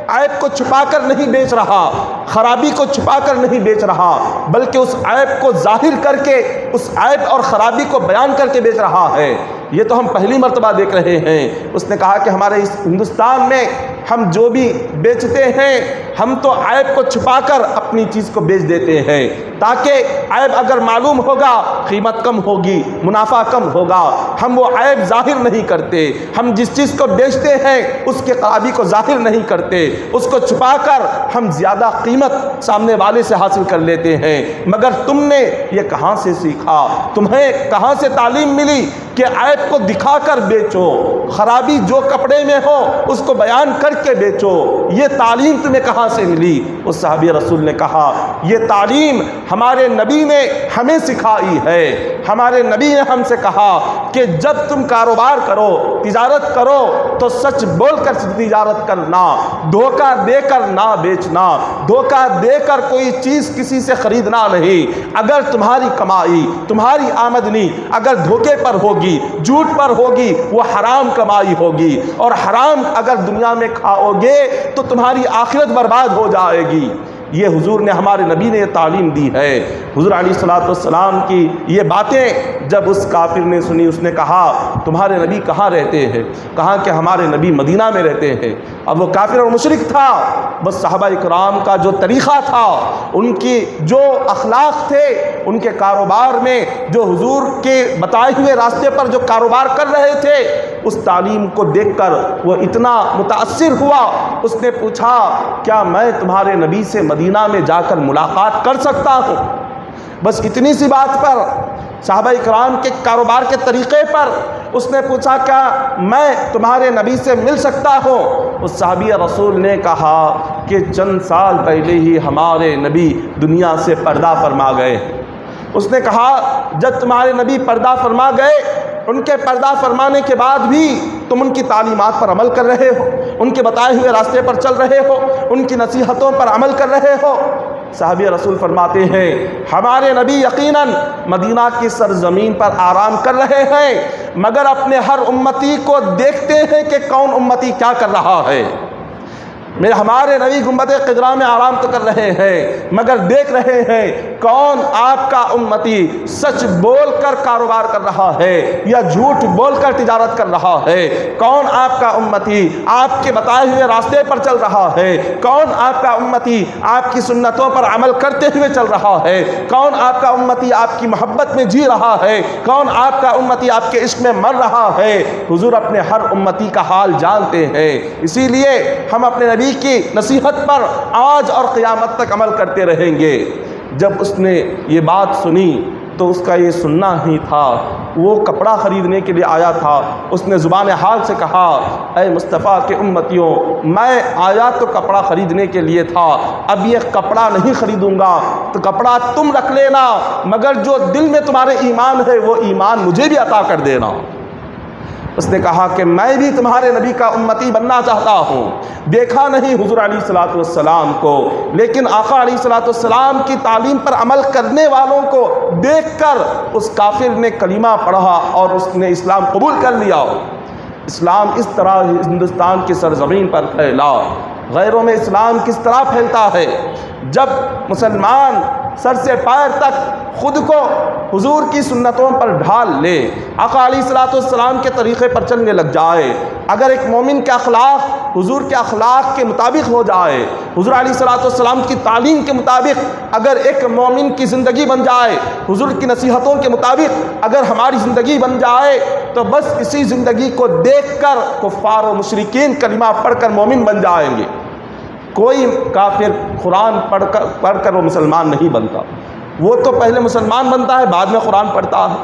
عیب کو چھپا کر نہیں بیچ رہا، خرابی کو چھپا کر نہیں بیچ رہا، بلکہ اس عیب کو ظاہر کر کے، اس عیب اور خرابی کو بیان کر کے بیچ رہا ہے۔ یہ تو ہم پہلی مرتبہ دیکھ رہے ہیں۔ اس نے کہا کہ ہمارے اس ہندوستان میں ہم جو بھی بیچتے ہیں ہم تو عیب کو چھپا کر اپنی چیز کو بیچ دیتے ہیں تاکہ عیب اگر معلوم ہوگا قیمت کم ہوگی، منافع کم ہوگا۔ ہم وہ عیب ظاہر نہیں کرتے، ہم جس چیز کو بیچتے ہیں اس کی خرابی کو ظاہر نہیں کرتے، اس کو چھپا کر ہم زیادہ قیمت سامنے والے سے حاصل کر لیتے ہیں۔ مگر تم نے یہ کہاں سے سیکھا؟ تمہیں کہاں سے تعلیم ملی کہ عیب کو دکھا کر بیچو، خرابی جو کپڑے میں ہو اس کو بیان کر کے بیچو؟ یہ تعلیم تمہیں کہاں سے ملی؟ اس صحابی رسول نے کہا یہ تعلیم ہمارے نبی نے ہمیں سکھائی ہے۔ ہمارے نبی نے ہم سے کہا کہ جب تم کاروبار کرو، تجارت کرو تو سچ بول کر تجارت کرنا، دھوکہ دے کر نہ بیچنا، دھوکہ دے کر کوئی چیز کسی سے خریدنا نہیں۔ اگر تمہاری کمائی، تمہاری آمدنی اگر دھوکے پر ہوگی، جھوٹ پر ہوگی، وہ حرام کمائی ہوگی، اور حرام اگر دنیا میں کھاؤ گے تو تمہاری آخرت برباد ہو جائے گی۔ یہ حضور نے، ہمارے نبی نے یہ تعلیم دی ہے۔ حضور علیہ الصلوۃ والسلام کی یہ باتیں جب اس کافر نے سنی، اس نے کہا تمہارے نبی کہاں رہتے ہیں؟ کہا کہ ہمارے نبی مدینہ میں رہتے ہیں۔ اب وہ کافر اور مشرک تھا، بس صحابہ اکرام کا جو طریقہ تھا، ان کی جو اخلاق تھے، ان کے کاروبار میں جو حضور کے بتائے ہوئے راستے پر جو کاروبار کر رہے تھے، اس تعلیم کو دیکھ کر وہ اتنا متاثر ہوا، اس نے پوچھا کیا میں تمہارے نبی سے مدینہ میں جا کر ملاقات کر سکتا ہوں؟ بس اتنی سی بات پر، صحابہ اکرام کے کاروبار کے طریقے پر اس نے پوچھا کیا میں تمہارے نبی سے مل سکتا ہوں؟ اس صحابی رسول نے کہا کہ چند سال پہلے ہی ہمارے نبی دنیا سے پردہ فرما گئے۔ اس نے کہا جب تمہارے نبی پردہ فرما گئے، ان کے پردہ فرمانے کے بعد بھی تم ان کی تعلیمات پر عمل کر رہے ہو، ان کے بتائے ہوئے راستے پر چل رہے ہو، ان کی نصیحتوں پر عمل کر رہے ہو۔ صحابی رسول فرماتے ہیں ہمارے نبی یقیناً مدینہ کی سرزمین پر آرام کر رہے ہیں، مگر اپنے ہر امتی کو دیکھتے ہیں کہ کون امتی کیا کر رہا ہے۔ ہمارے نبی گنبد خضرا میں آرام تو کر رہے ہیں، مگر دیکھ رہے ہیں کون آپ کا امتی سچ بول کر کاروبار کر رہا ہے یا جھوٹ بول کر تجارت کر رہا ہے، کون آپ کا امتی آپ کے بتائے ہوئے راستے پر چل رہا ہے، کون آپ کا امتی آپ کی سنتوں پر عمل کرتے ہوئے چل رہا ہے، کون آپ کا امتی آپ کی محبت میں جی رہا ہے، کون آپ کا امتی آپ کے عشق میں مر رہا ہے۔ حضور اپنے ہر امتی کا حال جانتے ہیں، اسی لیے ہم اپنے نبی کی نصیحت پر آج اور قیامت تک عمل کرتے رہیں گے۔ جب اس نے یہ بات سنی تو اس کا یہ سننا ہی تھا، وہ کپڑا خریدنے کے لیے آیا تھا، اس نے زبان حال سے کہا اے مصطفیٰ کے امتیوں، میں آیا تو کپڑا خریدنے کے لیے تھا، اب یہ کپڑا نہیں خریدوں گا، تو کپڑا تم رکھ لینا، مگر جو دل میں تمہارے ایمان ہے وہ ایمان مجھے بھی عطا کر دینا۔ اس نے کہا کہ میں بھی تمہارے نبی کا امتی بننا چاہتا ہوں۔ دیکھا نہیں حضور علیہ الصلوۃ والسلام کو، لیکن آقا علیہ الصلوۃ والسلام کی تعلیم پر عمل کرنے والوں کو دیکھ کر اس کافر نے کلمہ پڑھا اور اس نے اسلام قبول کر لیا۔ اسلام اس طرح ہندوستان کی سرزمین پر پھیلا۔ غیروں میں اسلام کس طرح پھیلتا ہے؟ جب مسلمان سر سے پیر تک خود کو حضور کی سنتوں پر ڈھال لے، آقا علیہ الصلوۃ والسلام کے طریقے پر چلنے لگ جائے، اگر ایک مومن کے اخلاق حضور کے اخلاق کے مطابق ہو جائے، حضور علیہ الصلوۃ والسلام کی تعلیم کے مطابق اگر ایک مومن کی زندگی بن جائے، حضور کی نصیحتوں کے مطابق اگر ہماری زندگی بن جائے، تو بس اسی زندگی کو دیکھ کر کفار و مشرکین کلمہ پڑھ کر مومن بن جائیں گے۔ کوئی کافر قرآن پڑھ کر وہ مسلمان نہیں بنتا، وہ تو پہلے مسلمان بنتا ہے بعد میں قرآن پڑھتا ہے۔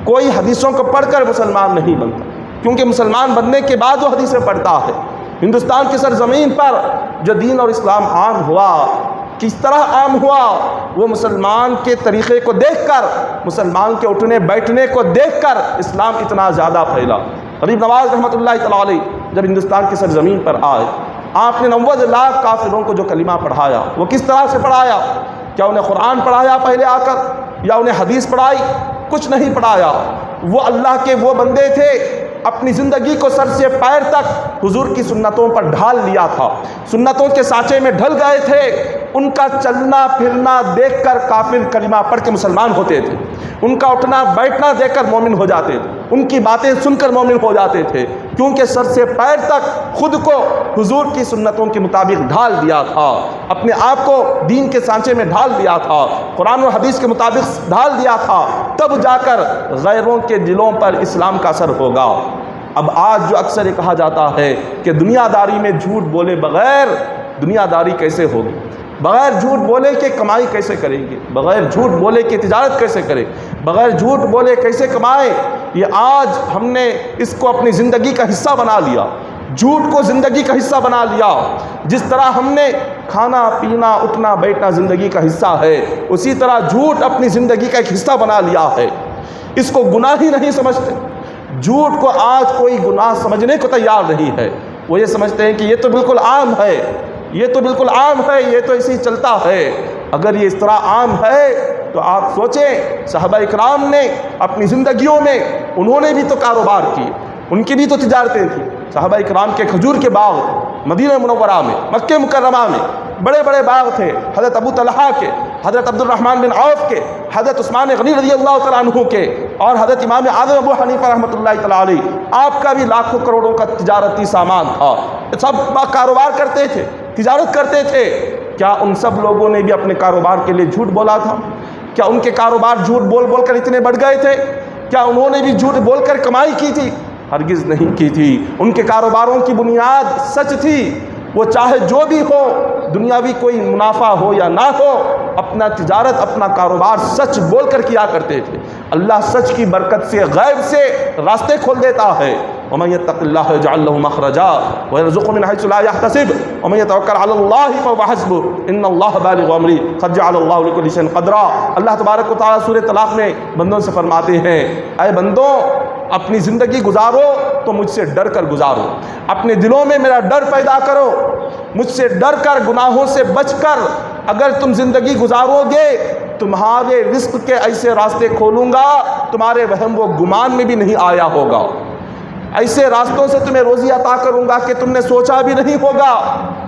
کوئی حدیثوں کو پڑھ کر مسلمان نہیں بنتا، کیونکہ مسلمان بننے کے بعد وہ حدیثیں پڑھتا ہے۔ ہندوستان کی سرزمین پر جو دین اور اسلام عام ہوا، کس طرح عام ہوا؟ وہ مسلمان کے طریقے کو دیکھ کر، مسلمان کے اٹھنے بیٹھنے کو دیکھ کر اسلام اتنا زیادہ پھیلا۔ غریب نواز رحمۃ اللہ تعالی علیہ جب ہندوستان کی سرزمین پر آئے، آپ نے 90 لاکھ کافروں کو جو کلمہ پڑھایا، وہ کس طرح سے پڑھایا؟ کیا انہیں قرآن پڑھایا پہلے آ کر، یا انہیں حدیث پڑھائی؟ کچھ نہیں پڑھایا۔ وہ اللہ کے وہ بندے تھے، اپنی زندگی کو سر سے پیر تک حضور کی سنتوں پر ڈھال لیا تھا، سنتوں کے سانچے میں ڈھل گئے تھے۔ ان کا چلنا پھرنا دیکھ کر کافر کلمہ پڑھ کے مسلمان ہوتے تھے، ان کا اٹھنا بیٹھنا دیکھ کر مومن ہو جاتے تھے، ان کی باتیں سن کر مومن ہو جاتے تھے، کیونکہ سر سے پیر تک خود کو حضور کی سنتوں کے مطابق ڈھال دیا تھا، اپنے آپ کو دین کے سانچے میں ڈھال دیا تھا، قرآن و حدیث کے مطابق ڈھال دیا تھا، تب جا کر غیروں کے دلوں پر اسلام کا اثر ہوگا۔ اب آج جو اکثر یہ کہا جاتا ہے کہ دنیا داری میں جھوٹ بولے بغیر دنیا داری کیسے ہوگی، بغیر جھوٹ بولے کہ کمائی کیسے کریں گے، بغیر جھوٹ بولے کہ تجارت کیسے کرے، بغیر جھوٹ بولے کیسے کمائے، یہ آج ہم نے اس کو اپنی زندگی کا حصہ بنا لیا، جھوٹ کو زندگی کا حصہ بنا لیا۔ جس طرح ہم نے کھانا پینا اٹھنا بیٹھنا زندگی کا حصہ ہے، اسی طرح جھوٹ اپنی زندگی کا ایک حصہ بنا لیا ہے، اس کو گناہ ہی نہیں سمجھتے۔ جھوٹ کو آج کوئی گناہ سمجھنے کو تیار نہیں ہے، وہ یہ سمجھتے ہیں کہ یہ تو بالکل عام ہے، یہ تو بالکل عام ہے، یہ تو اسی چلتا ہے۔ اگر یہ اس طرح عام ہے تو آپ سوچیں صحابہ اکرام نے اپنی زندگیوں میں انہوں نے بھی تو کاروبار کیے، ان کی بھی تو تجارتیں تھیں۔ صحابہ اکرام کے کھجور کے باغ مدینہ منورہ میں، مکہ مکرمہ میں بڑے بڑے باغ تھے، حضرت ابو طلحہ کے، حضرت عبد الرحمن بن عوف کے، حضرت عثمان غنی رضی اللہ تعالیٰ عنہ کے، اور حضرت امام اعظم ابو حنیفہ رحمۃ اللہ تعالیٰ علیہ، آپ کا بھی لاکھوں کروڑوں کا تجارتی سامان تھا، سب کاروبار کرتے تھے، تجارت کرتے تھے۔ کیا ان سب لوگوں نے بھی اپنے کاروبار کے لیے جھوٹ بولا تھا؟ کیا ان کے کاروبار جھوٹ بول بول کر اتنے بڑھ گئے تھے؟ کیا انہوں نے بھی جھوٹ بول کر کمائی کی تھی؟ ہرگز نہیں کی تھی۔ ان کے کاروباروں کی بنیاد سچ تھی، وہ چاہے جو بھی ہو، دنیاوی کوئی منافع ہو یا نہ ہو، اپنا تجارت اپنا کاروبار سچ بول کر کیا کرتے تھے۔ اللہ سچ کی برکت سے غیب سے راستے کھول دیتا ہے۔ وَمَن يَتَّقِ اللَّهَ يَجْعَل لَّهُ مَخْرَجًا وَيَرْزُقْهُ مِنْ حَيْثُ لَا يَحْتَسِبُ وَمَن يَتَوَكَّلْ عَلَى اللَّهِ فَهُوَ حَسْبُهُ إِنَّ اللَّهَ بَالِغُ أَمْرِهِ قَدْ جَعَلَ اللَّهُ لِكُلِّ شَيْءٍ قَدْرًا۔ اللہ تبارک و تعالیٰ سورہ طلاق میں بندوں سے فرماتے ہیں، اے بندوں اپنی زندگی گزارو تو مجھ سے ڈر کر گزارو، اپنے دلوں میں میرا ڈر پیدا کرو، مجھ سے ڈر کر گناہوں سے بچ کر اگر تم زندگی گزارو گے، تمہارے رزق کے ایسے راستے کھولوں گا تمہارے وہم و گمان میں بھی نہیں آیا ہوگا، ایسے راستوں سے تمہیں روزی عطا کروں گا کہ تم نے سوچا بھی نہیں ہوگا،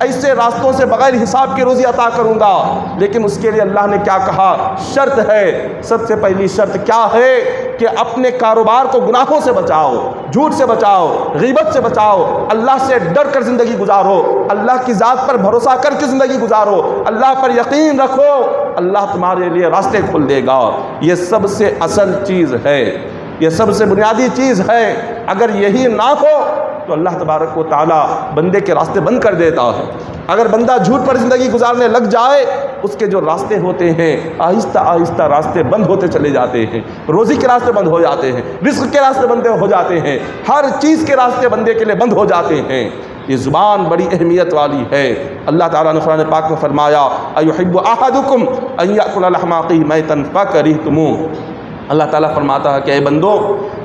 ایسے راستوں سے بغیر حساب کے روزی عطا کروں گا۔ لیکن اس کے لیے اللہ نے کیا کہا؟ شرط ہے، سب سے پہلی شرط کیا ہے کہ اپنے کاروبار کو گناہوں سے بچاؤ، جھوٹ سے بچاؤ، غیبت سے بچاؤ، اللہ سے ڈر کر زندگی گزارو، اللہ کی ذات پر بھروسہ کر کے زندگی گزارو، اللہ پر یقین رکھو، اللہ تمہارے لیے راستے کھول دے گا۔ یہ سب سے اصل چیز ہے، یہ سب سے بنیادی چیز ہے۔ اگر یہی نہ ہو تو اللہ تبارک و تعالیٰ بندے کے راستے بند کر دیتا ہے۔ اگر بندہ جھوٹ پر زندگی گزارنے لگ جائے، اس کے جو راستے ہوتے ہیں آہستہ آہستہ راستے بند ہوتے چلے جاتے ہیں، روزی کے راستے بند ہو جاتے ہیں، رزق کے راستے بند ہو جاتے ہیں، ہر چیز کے راستے بندے کے لیے بند ہو جاتے ہیں۔ یہ زبان بڑی اہمیت والی ہے۔ اللہ تعالیٰ نے قرآن پاک میں فرمایا اَيُحِبُّ أَحَدُكُمْ أَن يَأْكُلَ لَحْمَ أَخِيهِ مَيْتًا فَكَرِهْتُمُوهُ۔ اللہ تعالیٰ فرماتا ہے کہ اے بندو،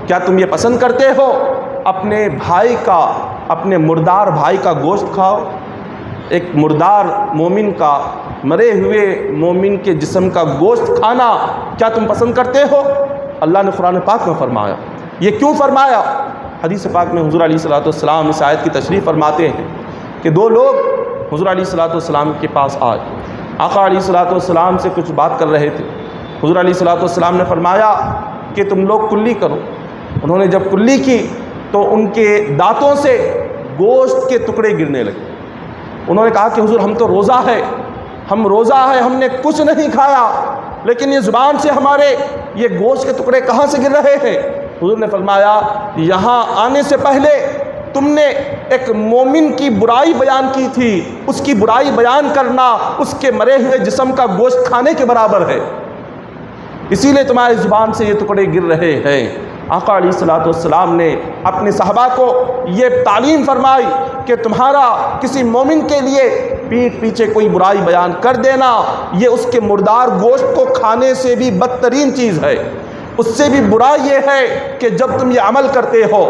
کیا تم یہ پسند کرتے ہو اپنے بھائی کا، اپنے مردار بھائی کا گوشت کھاؤ؟ ایک مردار مومن کا، مرے ہوئے مومن کے جسم کا گوشت کھانا کیا تم پسند کرتے ہو؟ اللہ نے قرآن پاک میں فرمایا۔ یہ کیوں فرمایا؟ حدیث پاک میں حضور علیہ الصلوۃ والسلام اس آیت کی تشریح فرماتے ہیں کہ دو لوگ حضور علیہ الصلوۃ والسلام کے پاس آئے، آقا علیہ الصلوۃ والسلام سے کچھ بات کر رہے تھے۔ حضور علیہ الصلوۃ والسلام نے فرمایا کہ تم لوگ کلی کرو۔ انہوں نے جب کلی کی تو ان کے دانتوں سے گوشت کے ٹکڑے گرنے لگے۔ انہوں نے کہا کہ حضور ہم تو روزہ ہے، ہم روزہ ہے، ہم نے کچھ نہیں کھایا، لیکن یہ زبان سے ہمارے یہ گوشت کے ٹکڑے کہاں سے گر رہے ہیں؟ حضور نے فرمایا یہاں آنے سے پہلے تم نے ایک مومن کی برائی بیان کی تھی، اس کی برائی بیان کرنا اس کے مرے ہوئے جسم کا گوشت کھانے کے برابر ہے، اسی لیے تمہاری زبان سے یہ ٹکڑے گر رہے ہیں۔ آقا علیہ الصلوۃ والسلام نے اپنے صحابہ کو یہ تعلیم فرمائی کہ تمہارا کسی مومن کے لیے پیٹھ پیچھے کوئی برائی بیان کر دینا یہ اس کے مردار گوشت کو کھانے سے بھی بدترین چیز ہے۔ اس سے بھی برا یہ ہے کہ جب تم یہ عمل کرتے ہو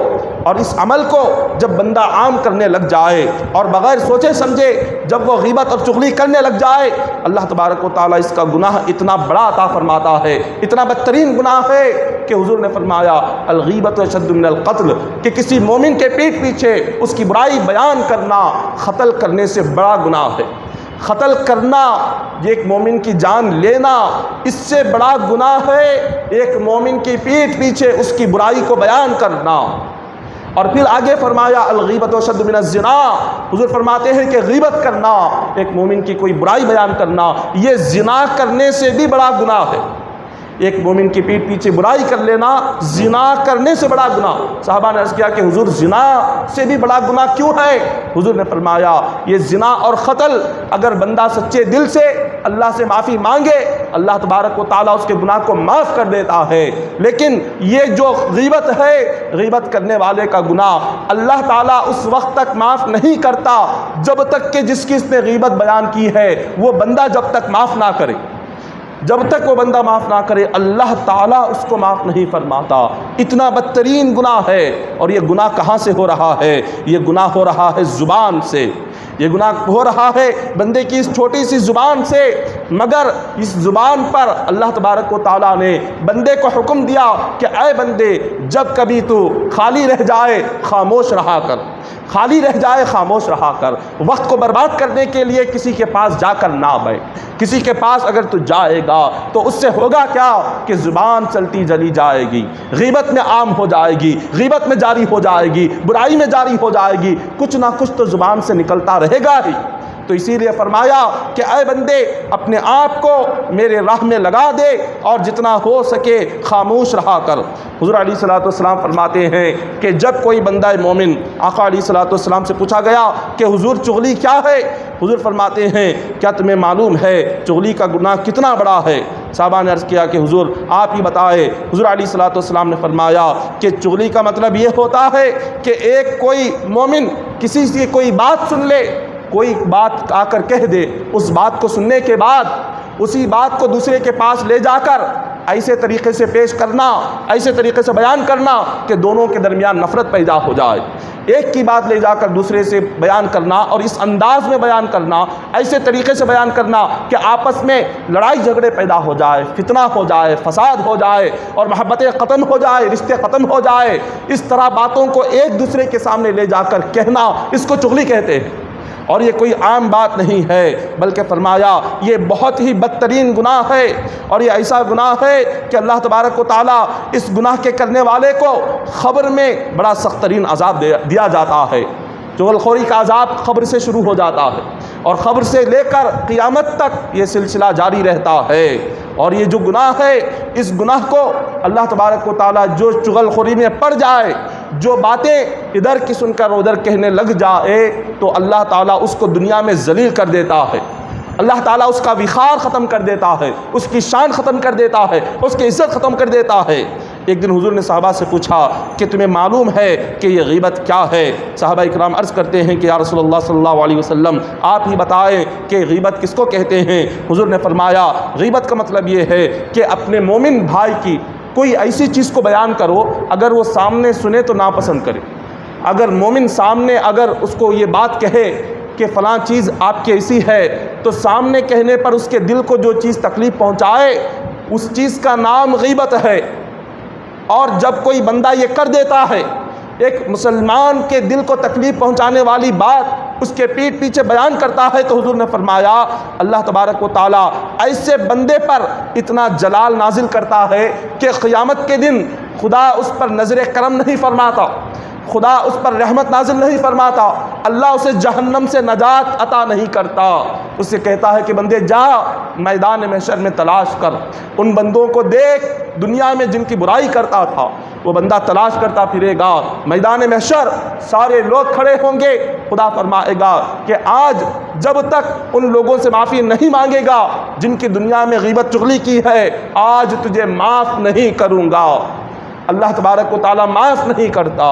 اور اس عمل کو جب بندہ عام کرنے لگ جائے اور بغیر سوچے سمجھے جب وہ غیبت اور چغلی کرنے لگ جائے، اللہ تبارک و تعالیٰ اس کا گناہ اتنا بڑا عطا فرماتا ہے، اتنا بدترین گناہ ہے کہ حضور نے فرمایا الغیبت اشد من القتل، کہ کسی مومن کے پیٹھ پیچھے اس کی برائی بیان کرنا قتل کرنے سے بڑا گناہ ہے۔ قتل کرنا، ایک مومن کی جان لینا، اس سے بڑا گناہ ہے ایک مومن کی پیٹھ پیچھے اس کی برائی کو بیان کرنا۔ اور پھر آگے فرمایا الغیبۃ اشد من الزنا، حضور فرماتے ہیں کہ غیبت کرنا، ایک مومن کی کوئی برائی بیان کرنا، یہ زنا کرنے سے بھی بڑا گناہ ہے۔ ایک مومن کی پیٹھ پیچھے برائی کر لینا زنا کرنے سے بڑا گناہ۔ صحابہ نے عرض کیا کہ حضور زنا سے بھی بڑا گناہ کیوں ہے؟ حضور نے فرمایا یہ زنا اور قتل اگر بندہ سچے دل سے اللہ سے معافی مانگے، اللہ تبارک و تعالیٰ اس کے گناہ کو معاف کر دیتا ہے، لیکن یہ جو غیبت ہے، غیبت کرنے والے کا گناہ اللہ تعالیٰ اس وقت تک معاف نہیں کرتا جب تک کہ جس کی اس نے غیبت بیان کی ہے وہ بندہ جب تک معاف نہ کرے، جب تک وہ بندہ معاف نہ کرے اللہ تعالیٰ اس کو معاف نہیں فرماتا۔ اتنا بدترین گناہ ہے، اور یہ گناہ کہاں سے ہو رہا ہے؟ یہ گناہ ہو رہا ہے زبان سے، یہ گناہ ہو رہا ہے بندے کی اس چھوٹی سی زبان سے۔ مگر اس زبان پر اللہ تبارک و تعالیٰ نے بندے کو حکم دیا کہ اے بندے جب کبھی تو خالی رہ جائے خاموش رہا کر، خالی رہ جائے خاموش رہا کر، وقت کو برباد کرنے کے لیے کسی کے پاس جا کر نہ بیٹھ، کسی کے پاس اگر تو جائے گا تو اس سے ہوگا کیا کہ زبان چلتی چلی جائے گی، غیبت میں عام ہو جائے گی، غیبت میں جاری ہو جائے گی، برائی میں جاری ہو جائے گی، کچھ نہ کچھ تو زبان سے نکلتا رہے گا ہی۔ تو اسی لیے فرمایا کہ اے بندے اپنے آپ کو میرے راہ میں لگا دے اور جتنا ہو سکے خاموش رہا کر۔ حضور علیہ الصلوۃ والسلام فرماتے ہیں کہ جب کوئی بندہ مومن، آقا علیہ الصلوۃ والسلام سے پوچھا گیا کہ حضور چغلی کیا ہے؟ حضور فرماتے ہیں کیا تمہیں معلوم ہے چغلی کا گناہ کتنا بڑا ہے؟ صحابہ نے عرض کیا کہ حضور آپ ہی بتائے۔ حضور علیہ الصلوۃ والسلام نے فرمایا کہ چغلی کا مطلب یہ ہوتا ہے کہ ایک کوئی مومن کسی سے کوئی بات سن لے، کوئی بات آ کر کہہ دے، اس بات کو سننے کے بعد اسی بات کو دوسرے کے پاس لے جا کر ایسے طریقے سے پیش کرنا، ایسے طریقے سے بیان کرنا کہ دونوں کے درمیان نفرت پیدا ہو جائے۔ ایک کی بات لے جا کر دوسرے سے بیان کرنا اور اس انداز میں بیان کرنا، ایسے طریقے سے بیان کرنا کہ آپس میں لڑائی جھگڑے پیدا ہو جائے، فتنہ ہو جائے، فساد ہو جائے اور محبتیں ختم ہو جائے، رشتے ختم ہو جائے۔ اس طرح باتوں کو ایک دوسرے کے سامنے لے جا کر کہنا، اس کو چغلی کہتے ہیں۔ اور یہ کوئی عام بات نہیں ہے، بلکہ فرمایا یہ بہت ہی بدترین گناہ ہے، اور یہ ایسا گناہ ہے کہ اللہ تبارک و تعالیٰ اس گناہ کے کرنے والے کو قبر میں بڑا سخت ترین عذاب دیا جاتا ہے۔ چغل خوری کا عذاب قبر سے شروع ہو جاتا ہے اور قبر سے لے کر قیامت تک یہ سلسلہ جاری رہتا ہے۔ اور یہ جو گناہ ہے، اس گناہ کو اللہ تبارک و تعالیٰ جو چغل خوری میں پڑ جائے، جو باتیں ادھر کی سن کر ادھر کہنے لگ جائے، تو اللہ تعالیٰ اس کو دنیا میں ذلیل کر دیتا ہے، اللہ تعالیٰ اس کا وقار ختم کر دیتا ہے، اس کی شان ختم کر دیتا ہے، اس کی عزت ختم کر دیتا ہے۔ ایک دن حضور نے صحابہ سے پوچھا کہ تمہیں معلوم ہے کہ یہ غیبت کیا ہے؟ صحابہ اکرام عرض کرتے ہیں کہ یا رسول اللہ صلی اللہ علیہ وسلم آپ ہی بتائیں کہ غیبت کس کو کہتے ہیں؟ حضور نے فرمایا غیبت کا مطلب یہ ہے کہ اپنے مومن بھائی کی کوئی ایسی چیز کو بیان کرو، اگر وہ سامنے سنے تو ناپسند کرے۔ اگر مومن سامنے اگر اس کو یہ بات کہے کہ فلاں چیز آپ کی ایسی ہے، تو سامنے کہنے پر اس کے دل کو جو چیز تکلیف پہنچائے اس چیز کا نام غیبت ہے۔ اور جب کوئی بندہ یہ کر دیتا ہے، ایک مسلمان کے دل کو تکلیف پہنچانے والی بات اس کے پیٹھ پیچھے بیان کرتا ہے، تو حضور نے فرمایا اللہ تبارک و تعالیٰ ایسے بندے پر اتنا جلال نازل کرتا ہے کہ قیامت کے دن خدا اس پر نظر کرم نہیں فرماتا، خدا اس پر رحمت نازل نہیں فرماتا، اللہ اسے جہنم سے نجات عطا نہیں کرتا۔ اس سے کہتا ہے کہ بندے جا میدان محشر میں تلاش کر، ان بندوں کو دیکھ دنیا میں جن کی برائی کرتا تھا، وہ بندہ تلاش کرتا پھرے گا، میدان محشر سارے لوگ کھڑے ہوں گے، خدا فرمائے گا کہ آج جب تک ان لوگوں سے معافی نہیں مانگے گا جن کی دنیا میں غیبت چغلی کی ہے، آج تجھے معاف نہیں کروں گا۔ اللہ تبارک و تعالیٰ معاف نہیں کرتا۔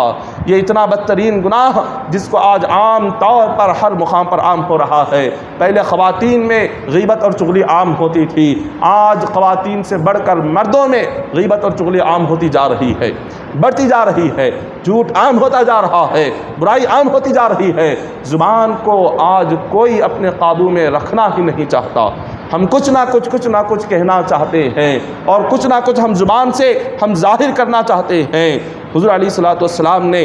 یہ اتنا بدترین گناہ جس کو آج عام طور پر ہر مقام پر عام ہو رہا ہے۔ پہلے خواتین میں غیبت اور چغلی عام ہوتی تھی، آج خواتین سے بڑھ کر مردوں میں غیبت اور چغلی عام ہوتی جا رہی ہے، بڑھتی جا رہی ہے، جھوٹ عام ہوتا جا رہا ہے، برائی عام ہوتی جا رہی ہے۔ زبان کو آج کوئی اپنے قابو میں رکھنا ہی نہیں چاہتا۔ ہم کچھ نہ کچھ کہنا چاہتے ہیں اور کچھ نہ کچھ ہم زبان سے ہم ظاہر کرنا چاہتے ہیں۔ حضور علیہ الصلوۃ والسلام نے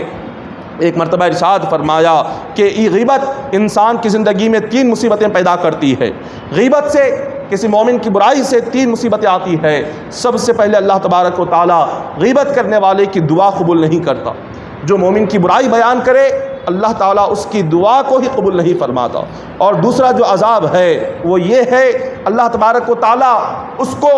ایک مرتبہ ارشاد فرمایا کہ غیبت انسان کی زندگی میں 3 مصیبتیں پیدا کرتی ہے۔ غیبت سے کسی مومن کی برائی سے 3 مصیبتیں آتی ہے۔ سب سے پہلے اللہ تبارک و تعالی غیبت کرنے والے کی دعا قبول نہیں کرتا۔ جو مومن کی برائی بیان کرے اللہ تعالیٰ اس کی دعا کو ہی قبول نہیں فرماتا۔ اور دوسرا جو عذاب ہے وہ یہ ہے، اللہ تبارک و تعالیٰ اس کو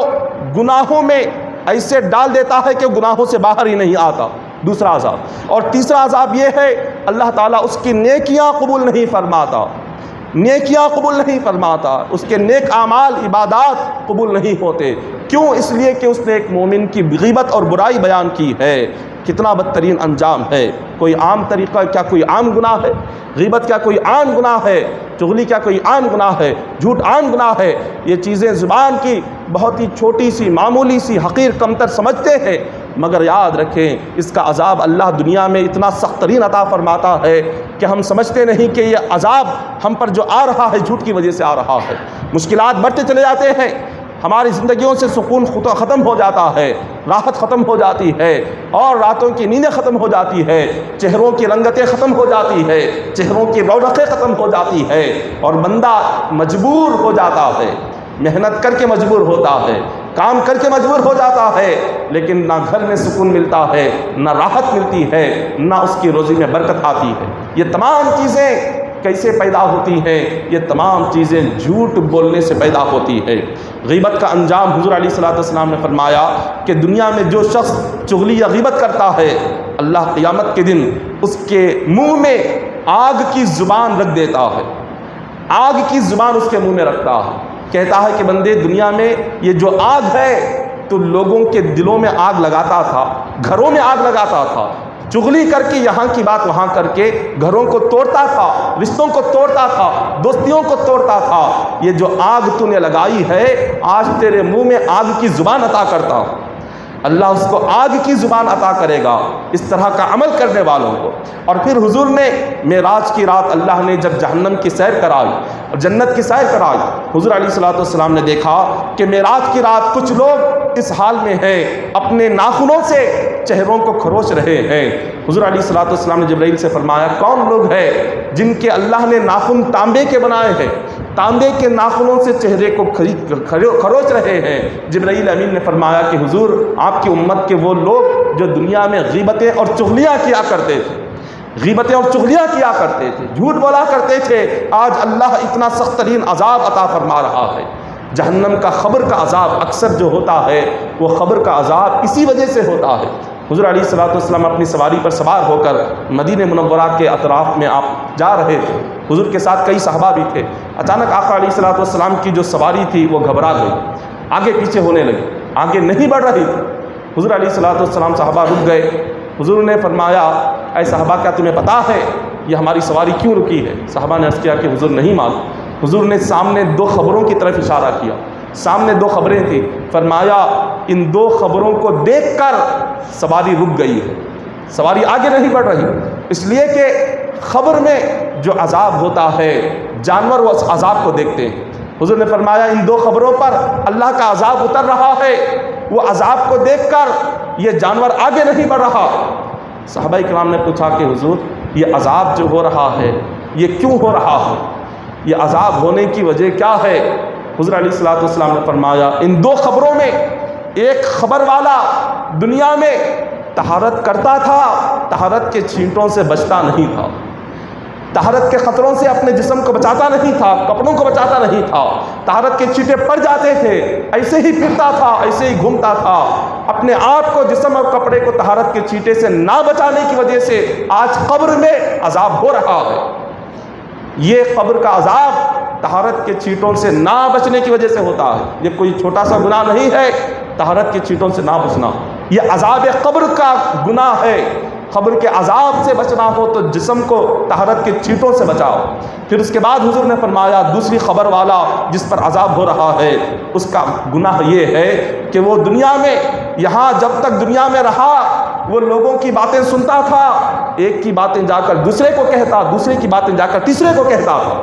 گناہوں میں ایسے ڈال دیتا ہے کہ گناہوں سے باہر ہی نہیں آتا، دوسرا عذاب۔ اور تیسرا عذاب یہ ہے، اللہ تعالیٰ اس کی نیکیاں قبول نہیں فرماتا، نیکیاں قبول نہیں فرماتا، اس کے نیک اعمال عبادات قبول نہیں ہوتے۔ کیوں؟ اس لیے کہ اس نے ایک مومن کی غیبت اور برائی بیان کی ہے۔ کتنا بدترین انجام ہے۔ کوئی عام طریقہ، کیا کوئی عام گناہ ہے؟ غیبت کیا کوئی عام گناہ ہے؟ چغلی کیا کوئی عام گناہ ہے؟ جھوٹ عام گناہ ہے؟ یہ چیزیں زبان کی بہت ہی چھوٹی سی، معمولی سی، حقیر کمتر سمجھتے ہیں، مگر یاد رکھیں اس کا عذاب اللہ دنیا میں اتنا سخت ترین عطا فرماتا ہے کہ ہم سمجھتے نہیں کہ یہ عذاب ہم پر جو آ رہا ہے جھوٹ کی وجہ سے آ رہا ہے۔ مشکلات بڑھتے چلے جاتے ہیں، ہماری زندگیوں سے سکون ختم ہو جاتا ہے، راحت ختم ہو جاتی ہے، اور راتوں کی نیندیں ختم ہو جاتی ہے، چہروں کی رنگتیں ختم ہو جاتی ہے، چہروں کی رونقیں ختم ہو جاتی ہے، اور بندہ مجبور ہو جاتا ہے، محنت کر کے مجبور ہوتا ہے، کام کر کے مجبور ہو جاتا ہے، لیکن نہ گھر میں سکون ملتا ہے، نہ راحت ملتی ہے، نہ اس کی روزی میں برکت آتی ہے۔ یہ تمام چیزیں کیسے پیدا ہوتی ہیں؟ یہ تمام چیزیں جھوٹ بولنے سے پیدا ہوتی ہے۔ غیبت کا انجام حضور علیہ الصلوۃ والسلام نے فرمایا کہ دنیا میں جو شخص چغلی یا غیبت کرتا ہے اللہ قیامت کے دن اس کے منہ میں آگ کی زبان رکھ دیتا ہے، آگ کی زبان اس کے منہ میں رکھتا ہے، کہتا ہے کہ بندے دنیا میں یہ جو آگ ہے تو لوگوں کے دلوں میں آگ لگاتا تھا، گھروں میں آگ لگاتا تھا، چغلی کر کے یہاں کی بات وہاں کر کے گھروں کو توڑتا تھا، رشتوں کو توڑتا تھا، دوستیوں کو توڑتا تھا۔ یہ جو آگ تو نے لگائی ہے آج تیرے منہ میں آگ کی زبان عطا کرتا ہوں۔ اللہ اس کو آگ کی زبان عطا کرے گا اس طرح کا عمل کرنے والوں کو۔ اور پھر حضور نے معراج کی رات اللہ نے جب جہنم کی سیر کرائی اور جنت کی سیر کرائی، حضور علیہ الصلوۃ والسلام نے دیکھا کہ معراج کی رات کچھ لوگ اس حال میں ہیں اپنے ناخنوں سے چہروں کو کھروچ رہے ہیں۔ حضور علیہ الصلوۃ والسلام نے جبرائیل سے فرمایا کون لوگ ہیں جن کے اللہ نے ناخن تانبے کے بنائے ہیں، تانبے کے ناخنوں سے چہرے کو کھروچ رہے ہیں؟ جبرائیل امین نے فرمایا کہ حضور آپ کی امت کے وہ لوگ جو دنیا میں غیبتیں اور چغلیاں کیا کرتے تھے، غیبتیں اور چغلیاں کیا کرتے تھے، جھوٹ بولا کرتے تھے، آج اللہ اتنا سخت ترین عذاب عطا فرما رہا ہے۔ جہنم کا خبر کا عذاب اکثر جو ہوتا ہے وہ خبر کا عذاب اسی وجہ سے ہوتا ہے۔ حضور علیہ الصلوۃ والسلام اپنی سواری پر سوار ہو کر مدینہ منورہ کے اطراف میں آپ جا رہے تھے، حضور کے ساتھ کئی صحابہ بھی تھے۔ اچانک آقا علیہ الصلوۃ والسلام کی جو سواری تھی وہ گھبرا گئی، آگے پیچھے ہونے لگی، آگے نہیں بڑھ رہی تھی۔ حضور علیہ الصلوۃ والسلام صحابہ رک گئے۔ حضور نے فرمایا اے صحابہ کیا تمہیں پتہ ہے یہ ہماری سواری کیوں رکی ہے؟ صحابہ نے عرض کیا کہ حضور نہیں معلوم۔ حضور نے سامنے 2 خبروں کی طرف اشارہ کیا، سامنے 2 خبریں تھیں، فرمایا ان 2 خبروں کو دیکھ کر سواری رک گئی ہے، سواری آگے نہیں بڑھ رہی، اس لیے کہ خبر میں جو عذاب ہوتا ہے جانور وہ اس عذاب کو دیکھتے ہیں۔ حضور نے فرمایا ان 2 خبروں پر اللہ کا عذاب اتر رہا ہے، وہ عذاب کو دیکھ کر یہ جانور آگے نہیں بڑھ رہا۔ صحابہ کرام نے پوچھا کہ حضور یہ عذاب جو ہو رہا ہے یہ کیوں ہو رہا ہے، یہ عذاب ہونے کی وجہ کیا ہے؟ حضور علیہ الصلوۃ والسلام نے فرمایا ان 2 خبروں میں ایک خبر والا دنیا میں طہارت کرتا تھا، طہارت کے چھینٹوں سے بچتا نہیں تھا، طہارت کے خطروں سے اپنے جسم کو بچاتا نہیں تھا، کپڑوں کو بچاتا نہیں تھا، طہارت کے چھینٹے پڑ جاتے تھے ایسے ہی پھرتا تھا، ایسے ہی گھومتا تھا، اپنے آپ کو جسم اور کپڑے کو طہارت کے چھینٹے سے نہ بچانے کی وجہ سے آج قبر میں عذاب ہو رہا ہے۔ یہ قبر کا عذاب طہارت کے چھینٹوں سے نہ بچنے کی وجہ سے ہوتا ہے، یہ کوئی چھوٹا سا گناہ نہیں ہے طہارت کے چھینٹوں سے نہ بچنا، یہ عذاب قبر کا گناہ ہے۔ قبر کے عذاب سے بچنا ہو تو جسم کو طہارت کے چھینٹوں سے بچاؤ۔ پھر اس کے بعد حضور نے فرمایا دوسری خبر والا جس پر عذاب ہو رہا ہے اس کا گناہ یہ ہے کہ وہ دنیا میں یہاں جب تک دنیا میں رہا وہ لوگوں کی باتیں سنتا تھا، ایک کی باتیں جا کر دوسرے کو کہتا، دوسرے کی باتیں جا کر تیسرے کو کہتا تھا،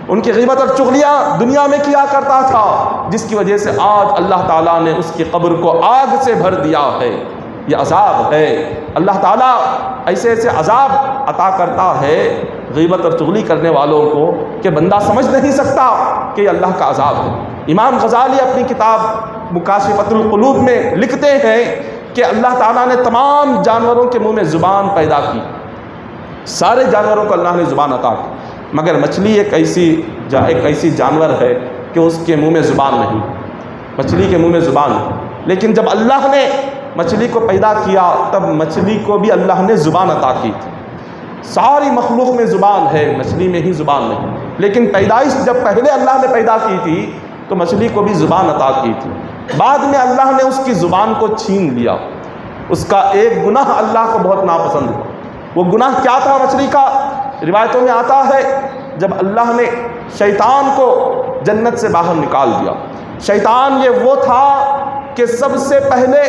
ان کی غیبت اور چغلیاں دنیا میں کیا کرتا تھا، جس کی وجہ سے آج اللہ تعالیٰ نے اس کی قبر کو آگ سے بھر دیا ہے۔ یہ عذاب ہے۔ اللہ تعالیٰ ایسے ایسے عذاب عطا کرتا ہے غیبت اور چغلی کرنے والوں کو کہ بندہ سمجھ نہیں سکتا کہ یہ اللہ کا عذاب ہے۔ امام غزالی اپنی کتاب مکاشفۃ القلوب میں لکھتے ہیں کہ اللہ تعالیٰ نے تمام جانوروں کے منہ میں زبان پیدا کی، سارے جانوروں کو اللہ نے زبان عطا کی، مگر مچھلی ایک ایسی جانور ہے کہ اس کے منہ میں زبان نہیں، مچھلی کے منہ میں زبان نہیں۔ لیکن جب اللہ نے مچھلی کو پیدا کیا تب مچھلی کو بھی اللہ نے زبان عطا کی تھی۔ ساری مخلوق میں زبان ہے، مچھلی میں ہی زبان نہیں، لیکن پیدائش جب پہلے اللہ نے پیدا کی تھی تو مچھلی کو بھی زبان عطا کی تھی، بعد میں اللہ نے اس کی زبان کو چھین لیا۔ اس کا ایک گناہ اللہ کو بہت ناپسند ہوا۔ وہ گناہ کیا تھا مچھلی کا؟ روایتوں میں آتا ہے جب اللہ نے شیطان کو جنت سے باہر نکال دیا۔ شیطان یہ وہ تھا کہ سب سے پہلے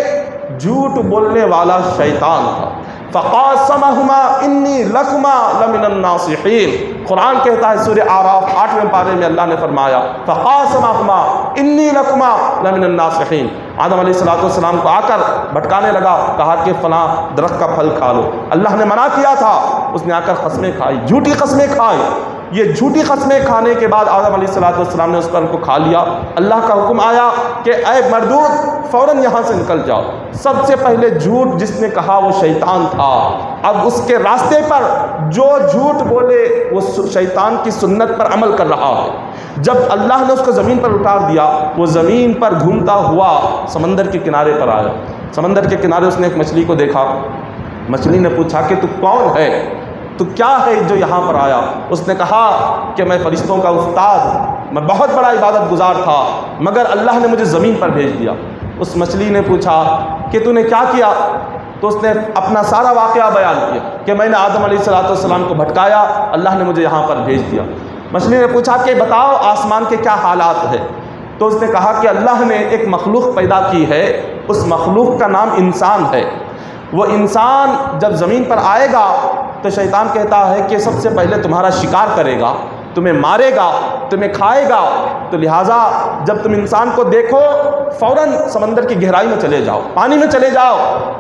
جھوٹ بولنے والا شیطان تھا۔ فَقَاسَمَهُمَا إِنِّي لَكُمَا لَمِنَ النَّاصِحِينَ، قرآن کہتا ہے سورہ اعراف 8ویں پارے میں اللہ نے فرمایا فَقَاسَمَهُمَا إِنِّي لَكُمَا لَمِنَ النَّاصِحِينَ۔ آدم علیہ السلام کو آ کر بھٹکانے لگا، کہا کہ فلاں درخت کا پھل کھا لو، اللہ نے منع کیا تھا، اس نے آ کر قسمیں کھائی، جھوٹی قسمیں کھائی۔ یہ جھوٹی قسمیں کھانے کے بعد آدم علیہ السلام نے اس پر کو کھا لیا۔ اللہ کا حکم آیا کہ اے مردود فوراً یہاں سے نکل جاؤ۔ سب سے پہلے جھوٹ جس نے کہا وہ شیطان تھا۔ اب اس کے راستے پر جو جھوٹ بولے وہ شیطان کی سنت پر عمل کر رہا ہے۔ جب اللہ نے اس کو زمین پر اتار دیا، وہ زمین پر گھومتا ہوا سمندر کے کنارے پر آیا۔ سمندر کے کنارے اس نے ایک مچھلی کو دیکھا۔ مچھلی نے پوچھا کہ تو کون ہے، تو کیا ہے جو یہاں پر آیا؟ اس نے کہا کہ میں فرشتوں کا استاد ہوں، میں بہت بڑا عبادت گزار تھا، مگر اللہ نے مجھے زمین پر بھیج دیا۔ اس مچھلی نے پوچھا کہ تو نے کیا کیا؟ تو اس نے اپنا سارا واقعہ بیان کیا کہ میں نے آدم علیہ السلام کو بھٹکایا، اللہ نے مجھے یہاں پر بھیج دیا۔ مچھلی نے پوچھا کہ بتاؤ آسمان کے کیا حالات ہے؟ تو اس نے کہا کہ اللہ نے ایک مخلوق پیدا کی ہے، اس مخلوق کا نام انسان ہے۔ وہ انسان جب زمین پر آئے گا تو شیطان کہتا ہے کہ سب سے پہلے تمہارا شکار کرے گا، تمہیں مارے گا، تمہیں کھائے گا، تو لہٰذا جب تم انسان کو دیکھو فوراً سمندر کی گہرائی میں چلے جاؤ، پانی میں چلے جاؤ،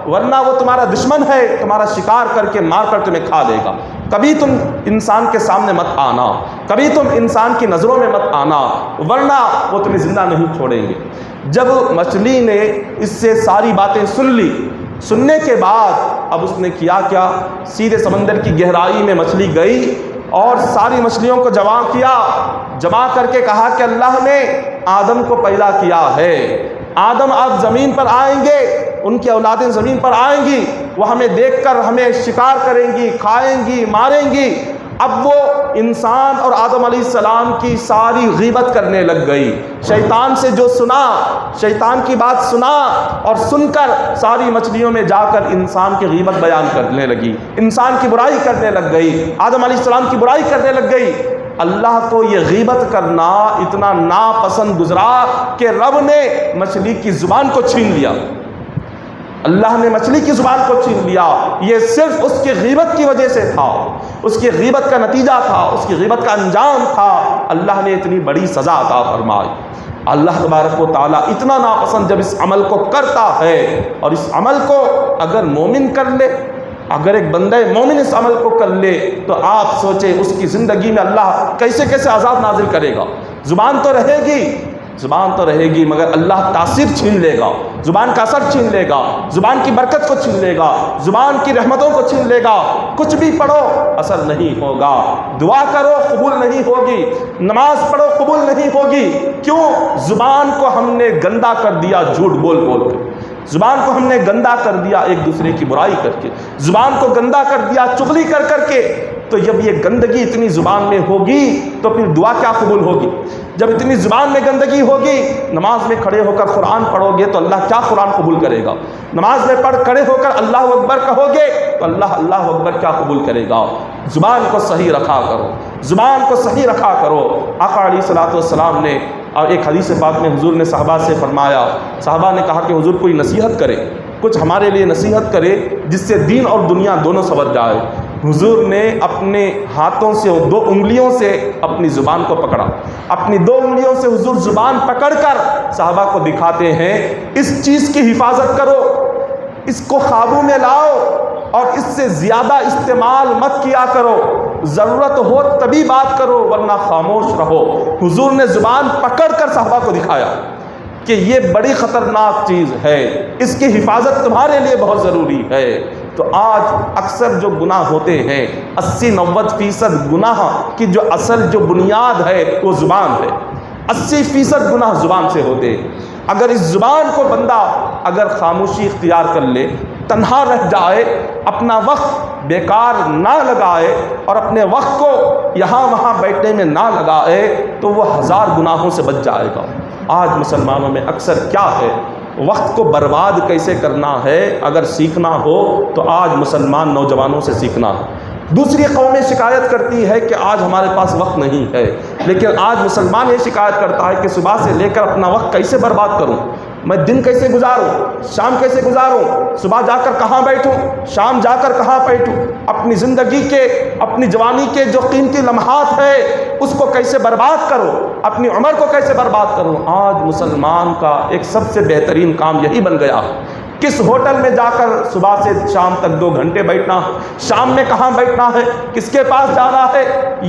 ورنہ وہ تمہارا دشمن ہے، تمہارا شکار کر کے مار کر تمہیں کھا لے گا۔ کبھی تم انسان کے سامنے مت آنا، کبھی تم انسان کی نظروں میں مت آنا، ورنہ وہ تمہیں زندہ نہیں چھوڑیں گے۔ جب مچھلی نے اس سے ساری باتیں سن لی، سننے کے بعد اب اس نے کیا سیدھے سمندر کی گہرائی میں مچھلی گئی اور ساری مچھلیوں کو جمع کیا، جمع کر کے کہا کہ اللہ نے آدم کو پیدا کیا ہے، آدم اب زمین پر آئیں گے، ان کی اولادیں زمین پر آئیں گی، وہ ہمیں دیکھ کر ہمیں شکار کریں گی، کھائیں گی، ماریں گی۔ اب وہ انسان اور آدم علیہ السلام کی ساری غیبت کرنے لگ گئی۔ شیطان سے جو سنا، شیطان کی بات سنا اور سن کر ساری مچھلیوں میں جا کر انسان کی غیبت بیان کرنے لگی، انسان کی برائی کرنے لگ گئی، آدم علیہ السلام کی برائی کرنے لگ گئی۔ اللہ کو یہ غیبت کرنا اتنا ناپسند گزرا کہ رب نے مچھلی کی زبان کو چھین لیا۔ اللہ نے مچھلی کی زبان کو چھین لیا۔ یہ صرف اس کی غیبت کی وجہ سے تھا، اس کی غیبت کا نتیجہ تھا، اس کی غیبت کا انجام تھا۔ اللہ نے اتنی بڑی سزا عطا فرمائی۔ اللہ تبارک و تعالیٰ اتنا ناپسند جب اس عمل کو کرتا ہے، اور اس عمل کو اگر مومن کر لے، اگر ایک بندہ مومن اس عمل کو کر لے تو آپ سوچیں اس کی زندگی میں اللہ کیسے کیسے عذاب نازل کرے گا۔ زبان تو رہے گی، زبان تو رہے گی، مگر اللہ تاثیر چھین لے گا، زبان کا اثر چھین لے گا، زبان کی برکت کو چھین لے گا، زبان کی رحمتوں کو چھین لے گا۔ کچھ بھی پڑھو اثر نہیں ہوگا، دعا کرو قبول نہیں ہوگی، نماز پڑھو قبول نہیں ہوگی۔ کیوں؟ زبان کو ہم نے گندا کر دیا جھوٹ بول بول کے، زبان کو ہم نے گندا کر دیا ایک دوسرے کی برائی کر کے، زبان کو گندا کر دیا چغلی کر کر کے۔ تو جب یہ گندگی اتنی زبان میں ہوگی تو پھر دعا کیا قبول ہوگی؟ جب اتنی زبان میں گندگی ہوگی، نماز میں کھڑے ہو کر قرآن پڑھو گے تو اللہ کیا قرآن قبول کرے گا؟ نماز میں کھڑے ہو کر اللہ اکبر کہو گے تو اللہ اکبر کیا قبول کرے گا؟ زبان کو صحیح رکھا کرو، زبان کو صحیح رکھا کرو۔ آقا علیہ الصلوۃ والسلام نے اور ایک حدیث پاک میں حضور نے صحابہ سے فرمایا، صحابہ نے کہا کہ حضور کوئی نصیحت کرے، کچھ ہمارے لیے نصیحت کرے جس سے دین اور دنیا دونوں سنور جائے۔ حضور نے اپنے ہاتھوں سے 2 انگلیوں سے اپنی زبان کو پکڑا، اپنی 2 انگلیوں سے حضور زبان پکڑ کر صحابہ کو دکھاتے ہیں اس چیز کی حفاظت کرو، اس کو قابو میں لاؤ اور اس سے زیادہ استعمال مت کیا کرو، ضرورت ہو تبھی بات کرو ورنہ خاموش رہو۔ حضور نے زبان پکڑ کر صحابہ کو دکھایا کہ یہ بڑی خطرناک چیز ہے، اس کی حفاظت تمہارے لیے بہت ضروری ہے۔ تو آج اکثر جو گناہ ہوتے ہیں 80-90% گناہ کی جو اصل جو بنیاد ہے وہ زبان ہے۔ 80% گناہ زبان سے ہوتے ہیں۔ اگر اس زبان کو بندہ اگر خاموشی اختیار کر لے، تنہا رہ جائے، اپنا وقت بیکار نہ لگائے اور اپنے وقت کو یہاں وہاں بیٹھنے میں نہ لگائے تو وہ 1000 گناہوں سے بچ جائے گا۔ آج مسلمانوں میں اکثر کیا ہے، وقت کو برباد کیسے کرنا ہے اگر سیکھنا ہو تو آج مسلمان نوجوانوں سے سیکھنا ہے۔ دوسری قومیں شکایت کرتی ہے کہ آج ہمارے پاس وقت نہیں ہے، لیکن آج مسلمان یہ شکایت کرتا ہے کہ صبح سے لے کر اپنا وقت کیسے برباد کروں، میں دن کیسے گزاروں، شام کیسے گزاروں، صبح جا کر کہاں بیٹھوں، شام جا کر کہاں بیٹھوں، اپنی زندگی کے، اپنی جوانی کے جو قیمتی لمحات ہے اس کو کیسے برباد کروں، اپنی عمر کو کیسے برباد کروں۔ آج مسلمان کا ایک سب سے بہترین کام یہی بن گیا، کس ہوٹل میں جا کر صبح سے شام تک 2 گھنٹے بیٹھنا، شام میں کہاں بیٹھنا ہے، کس کے پاس جانا ہے،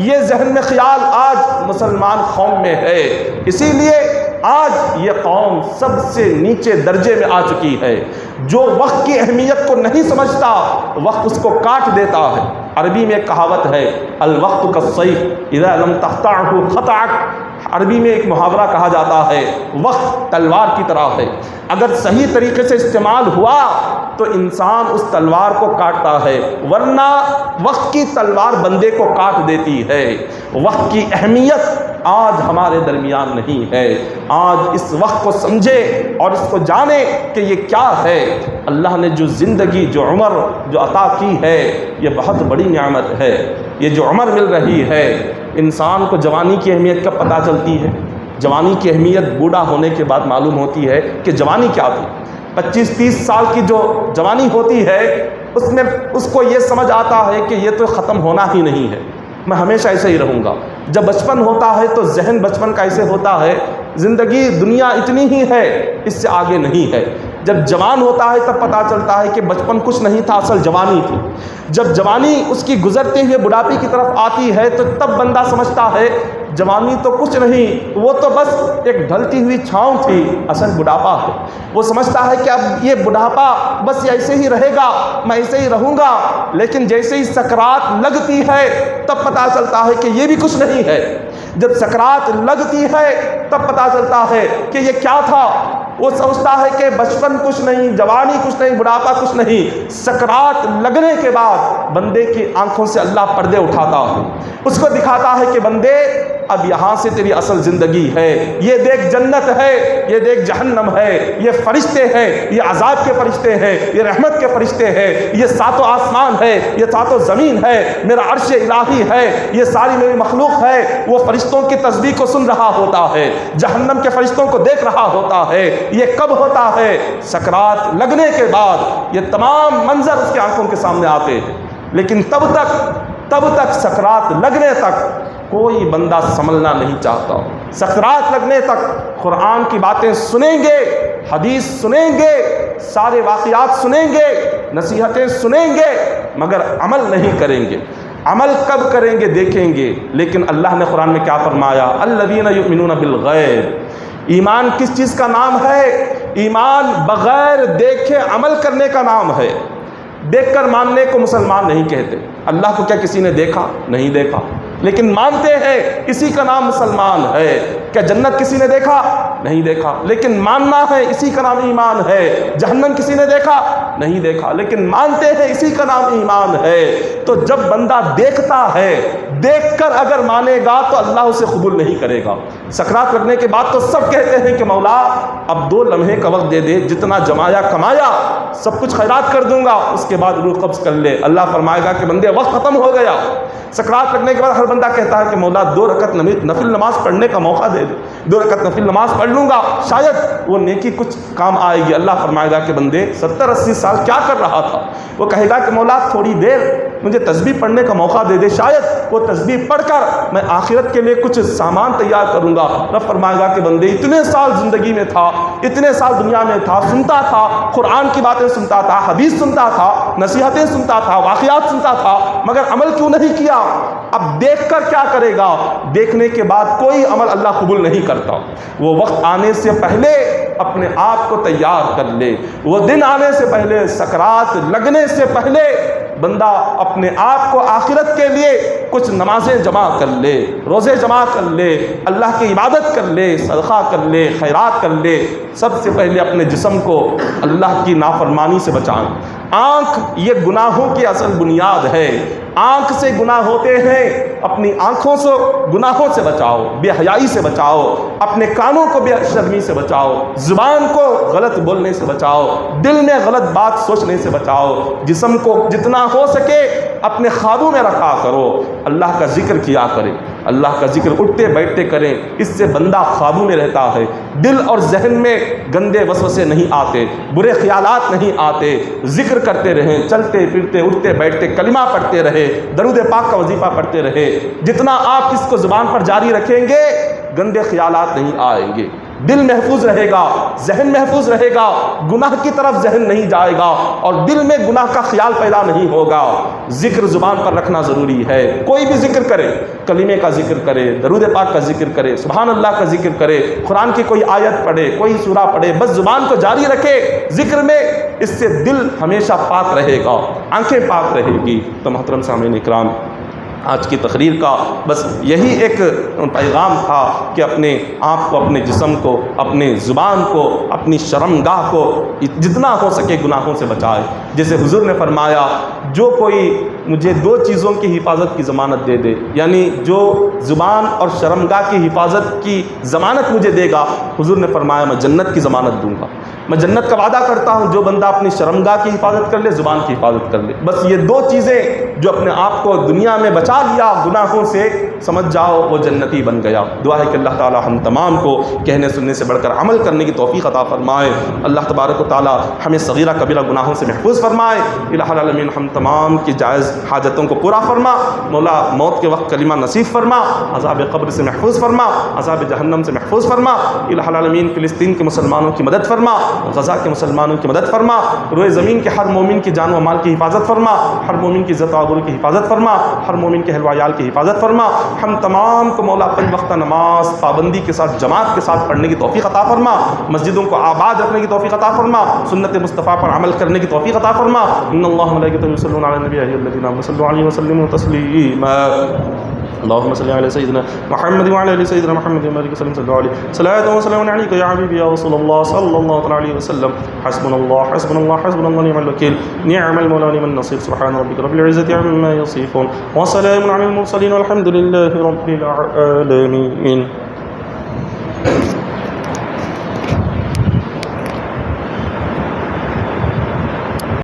یہ ذہن میں خیال آج مسلمان قوم میں ہے۔ اسی لیے آج یہ قوم سب سے نیچے درجے میں آ چکی ہے۔ جو وقت کی اہمیت کو نہیں سمجھتا وقت اس کو کاٹ دیتا ہے۔ عربی میں ایک کہاوت ہے، الوقت کالسیف اذا لم تقطعه قطعک۔ عربی میں ایک محاورہ کہا جاتا ہے، وقت تلوار کی طرح ہے، اگر صحیح طریقے سے استعمال ہوا تو انسان اس تلوار کو کاٹتا ہے، ورنہ وقت کی تلوار بندے کو کاٹ دیتی ہے۔ وقت کی اہمیت آج ہمارے درمیان نہیں ہے۔ آج اس وقت کو سمجھے اور اس کو جانے کہ یہ کیا ہے۔ اللہ نے جو زندگی، جو عمر جو عطا کی ہے یہ بہت بڑی نعمت ہے۔ یہ جو عمر مل رہی ہے، انسان کو جوانی کی اہمیت کب پتہ چلتی ہے؟ جوانی کی اہمیت بوڑھا ہونے کے بعد معلوم ہوتی ہے کہ جوانی کیا تھی۔ 25-30 سال کی جو جوانی ہوتی ہے اس میں اس کو یہ سمجھ آتا ہے کہ یہ تو ختم ہونا ہی نہیں ہے، میں ہمیشہ ایسے ہی رہوں گا۔ جب بچپن ہوتا ہے تو ذہن بچپن کا ایسے ہوتا ہے، زندگی دنیا اتنی ہی ہے، اس سے آگے نہیں ہے۔ جب جوان ہوتا ہے تب پتہ چلتا ہے کہ بچپن کچھ نہیں تھا، اصل جوانی تھی۔ جب جوانی اس کی گزرتے ہوئے بڑھاپے کی طرف آتی ہے تو تب بندہ سمجھتا ہے جوانی تو کچھ نہیں، وہ تو بس ایک ڈھلتی ہوئی چھاؤں تھی، اصل بڑھاپا ہے۔ وہ سمجھتا ہے کہ اب یہ بڑھاپا بس ایسے ہی رہے گا، میں ایسے ہی رہوں گا، لیکن جیسے ہی سکرات لگتی ہے تب پتہ چلتا ہے کہ یہ بھی کچھ نہیں ہے۔ جب سکرات لگتی ہے تب پتہ چلتا ہے کہ یہ کیا تھا۔ وہ سوچتا ہے کہ بچپن کچھ نہیں، جوانی کچھ نہیں، بڑھاپا کچھ نہیں۔ سکرات لگنے کے بعد بندے کی آنکھوں سے اللہ پردے اٹھاتا ہے، اس کو دکھاتا ہے کہ بندے اب یہاں سے تیری اصل زندگی ہے، یہ دیکھ جنت ہے، یہ دیکھ جہنم ہے، یہ فرشتے ہیں، یہ عذاب کے فرشتے ہیں، یہ رحمت کے فرشتے ہیں، یہ 7 آسمان ہے، یہ 7 زمین ہے، میرا عرش الہی ہے، یہ ساری میری مخلوق ہے۔ وہ فرشتوں کی تسبیح کو سن رہا ہوتا ہے، جہنم کے فرشتوں کو دیکھ رہا ہوتا ہے۔ یہ کب ہوتا ہے؟ سکرات لگنے کے بعد یہ تمام منظر اس کی آنکھوں کے سامنے آتے ہیں، لیکن تب تک سکرات لگنے تک کوئی بندہ سنبھلنا نہیں چاہتا۔ سکرات لگنے تک قرآن کی باتیں سنیں گے، حدیث سنیں گے، سارے واقعات سنیں گے، نصیحتیں سنیں گے، مگر عمل نہیں کریں گے۔ عمل کب کریں گے دیکھیں گے، لیکن اللہ نے قرآن میں کیا فرمایا؟ الذین یؤمنون بالغیب۔ ایمان کس چیز کا نام ہے؟ ایمان بغیر دیکھے عمل کرنے کا نام ہے۔ دیکھ کر ماننے کو مسلمان نہیں کہتے۔ اللہ کو کیا کسی نے دیکھا؟ نہیں دیکھا، لیکن مانتے ہیں، اسی کا نام مسلمان ہے۔ کیا جنت کسی نے دیکھا؟ نہیں دیکھا، لیکن ماننا ہے، اسی کا نام ایمان ہے۔ جہنم کسی نے دیکھا؟ نہیں دیکھا، لیکن مانتے ہیں، اسی کا نام ایمان ہے۔ تو جب بندہ دیکھتا ہے، دیکھ کر اگر مانے گا تو اللہ اسے قبول نہیں کرے گا۔ سکرات لگنے کے بعد تو سب کہتے ہیں کہ مولا اب 2 لمحے کا وقت دے دے، جتنا جمایا کمایا سب کچھ خیرات کر دوں گا، اس کے بعد روح قبض کر لے۔ اللہ فرمائے گا کہ بندے وقت ختم ہو گیا۔ سکرات لگنے کے بعد ہر بندہ کہتا ہے کہ مولا 2 رکعت نفل نماز پڑھنے کا موقع دے دے، 2 رکعت نفل نماز پڑھ لوں گا، شاید وہ نیکی کچھ کام آئے گی۔ اللہ فرمائے گا کہ بندے 70-80 سال کیا کر رہا تھا؟ وہ کہے گا کہ مولا تھوڑی دیر مجھے تسبیح پڑھنے کا موقع دے دے، شاید وہ تسبیح پڑھ کر میں آخرت کے لیے کچھ سامان تیار کروں گا۔ رب فرمائے گا کہ بندے اتنے سال زندگی میں تھا، اتنے سال دنیا میں تھا، سنتا تھا، قرآن کی باتیں سنتا تھا، حدیث سنتا تھا، نصیحتیں سنتا تھا، واقعات سنتا تھا، مگر عمل کیوں نہیں کیا؟ اب دیکھ کر کیا کرے گا؟ دیکھنے کے بعد کوئی عمل اللہ قبول نہیں کرتا۔ وہ وقت آنے سے پہلے اپنے آپ کو تیار کر لے، وہ دن آنے سے پہلے، سکرات لگنے سے پہلے بندہ اپنے آپ کو آخرت کے لیے کچھ نمازیں جمع کر لے، روزے جمع کر لے، اللہ کی عبادت کر لے، صدقہ کر لے، خیرات کر لے۔ سب سے پہلے اپنے جسم کو اللہ کی نافرمانی سے بچائیں۔ آنکھ یہ گناہوں کی اصل بنیاد ہے، آنکھ سے گناہ ہوتے ہیں، اپنی آنکھوں سے گناہوں سے بچاؤ، بے حیائی سے بچاؤ، اپنے کانوں کو بے شرمی سے بچاؤ، زبان کو غلط بولنے سے بچاؤ، دل میں غلط بات سوچنے سے بچاؤ، جسم کو جتنا ہو سکے اپنے خوابوں میں رکھا کرو، اللہ کا ذکر کیا کرے، اللہ کا ذکر اٹھتے بیٹھتے کریں، اس سے بندہ خوابوں میں رہتا ہے، دل اور ذہن میں گندے وسوسے نہیں آتے، برے خیالات نہیں آتے، ذکر کرتے رہیں، چلتے پھرتے اٹھتے بیٹھتے کلمہ پڑھتے رہے، درود پاک کا وظیفہ پڑھتے رہے۔ جتنا آپ اس کو زبان پر جاری رکھیں گے گندے خیالات نہیں آئیں گے، دل محفوظ رہے گا، ذہن محفوظ رہے گا، گناہ کی طرف ذہن نہیں جائے گا اور دل میں گناہ کا خیال پیدا نہیں ہوگا۔ ذکر زبان پر رکھنا ضروری ہے، کوئی بھی ذکر کرے، کلمے کا ذکر کرے، درود پاک کا ذکر کرے، سبحان اللہ کا ذکر کرے، قرآن کی کوئی آیت پڑھے، کوئی سورہ پڑھے، بس زبان کو جاری رکھے ذکر میں، اس سے دل ہمیشہ پاک رہے گا، آنکھیں پاک رہے گی۔ تو محترم سامعین اکرام، آج کی تقریر کا بس یہی ایک پیغام تھا کہ اپنے آپ کو، اپنے جسم کو، اپنے زبان کو، اپنی شرمگاہ کو جتنا ہو سکے گناہوں سے بچائے۔ جیسے حضور نے فرمایا جو کوئی مجھے دو چیزوں کی حفاظت کی ضمانت دے دے، یعنی جو زبان اور شرمگاہ کی حفاظت کی ضمانت مجھے دے گا، حضور نے فرمایا میں جنت کی ضمانت دوں گا۔ میں جنت کا وعدہ کرتا ہوں جو بندہ اپنی شرمگاہ کی حفاظت کر لے، زبان کی حفاظت کر لے، بس یہ دو چیزیں جو اپنے آپ کو دنیا میں بچا لیا گناہوں سے، سمجھ جاؤ وہ جنتی بن گیا۔ دعا ہے کہ اللہ تعالی ہم تمام کو کہنے سننے سے بڑھ کر عمل کرنے کی توفیق عطا فرمائے۔ اللہ تبارک و تعالی ہمیں صغیرہ کبیرہ گناہوں سے محفوظ فرمائے۔ الہ العالمین ہم تمام کی جائز حاجتوں کو پورا فرما، مولا موت کے وقت کلمہ نصیب فرما، عذاب قبر سے محفوظ فرما، عذاب جہنم سے محفوظ فرما۔ الہ العالمین فلسطین کے مسلمانوں کی مدد فرما، غزہ کے مسلمانوں کی مدد فرما، روئے زمین کے ہر مومن کی جان و مال کی حفاظت فرما، ہر مومن کی عزت و آبرو کی حفاظت فرما، ہر مومن کے اہل و عیال کی حفاظت فرما۔ ہم تمام کو مولا پنج وقتہ نماز پابندی کے ساتھ جماعت کے ساتھ پڑھنے کی توفیق عطا فرما، مسجدوں کو آباد رکھنے کی توفیق عطا فرما، سنت مصطفیٰ پر عمل کرنے کی توفیق عطا فرما۔ ان اللہ ملائکتہ یصلون علی النبی الذین آمنوا صلوا علیہ وسلموا تسلیما۔ اللهم صل على سيدنا محمد وعلى ال سيدنا محمد وبارك وسلم صلى الله عليه صلاة وسلام عليك يا حبيبي يا رسول الله صلى الله عليه وسلم حسبنا الله حسبنا الله حسبنا الله نعم الوكيل نعم المولى ونعم النصير سبحان ربك رب العزة عما يصفون وسلام على المرسلين والحمد لله رب العالمين.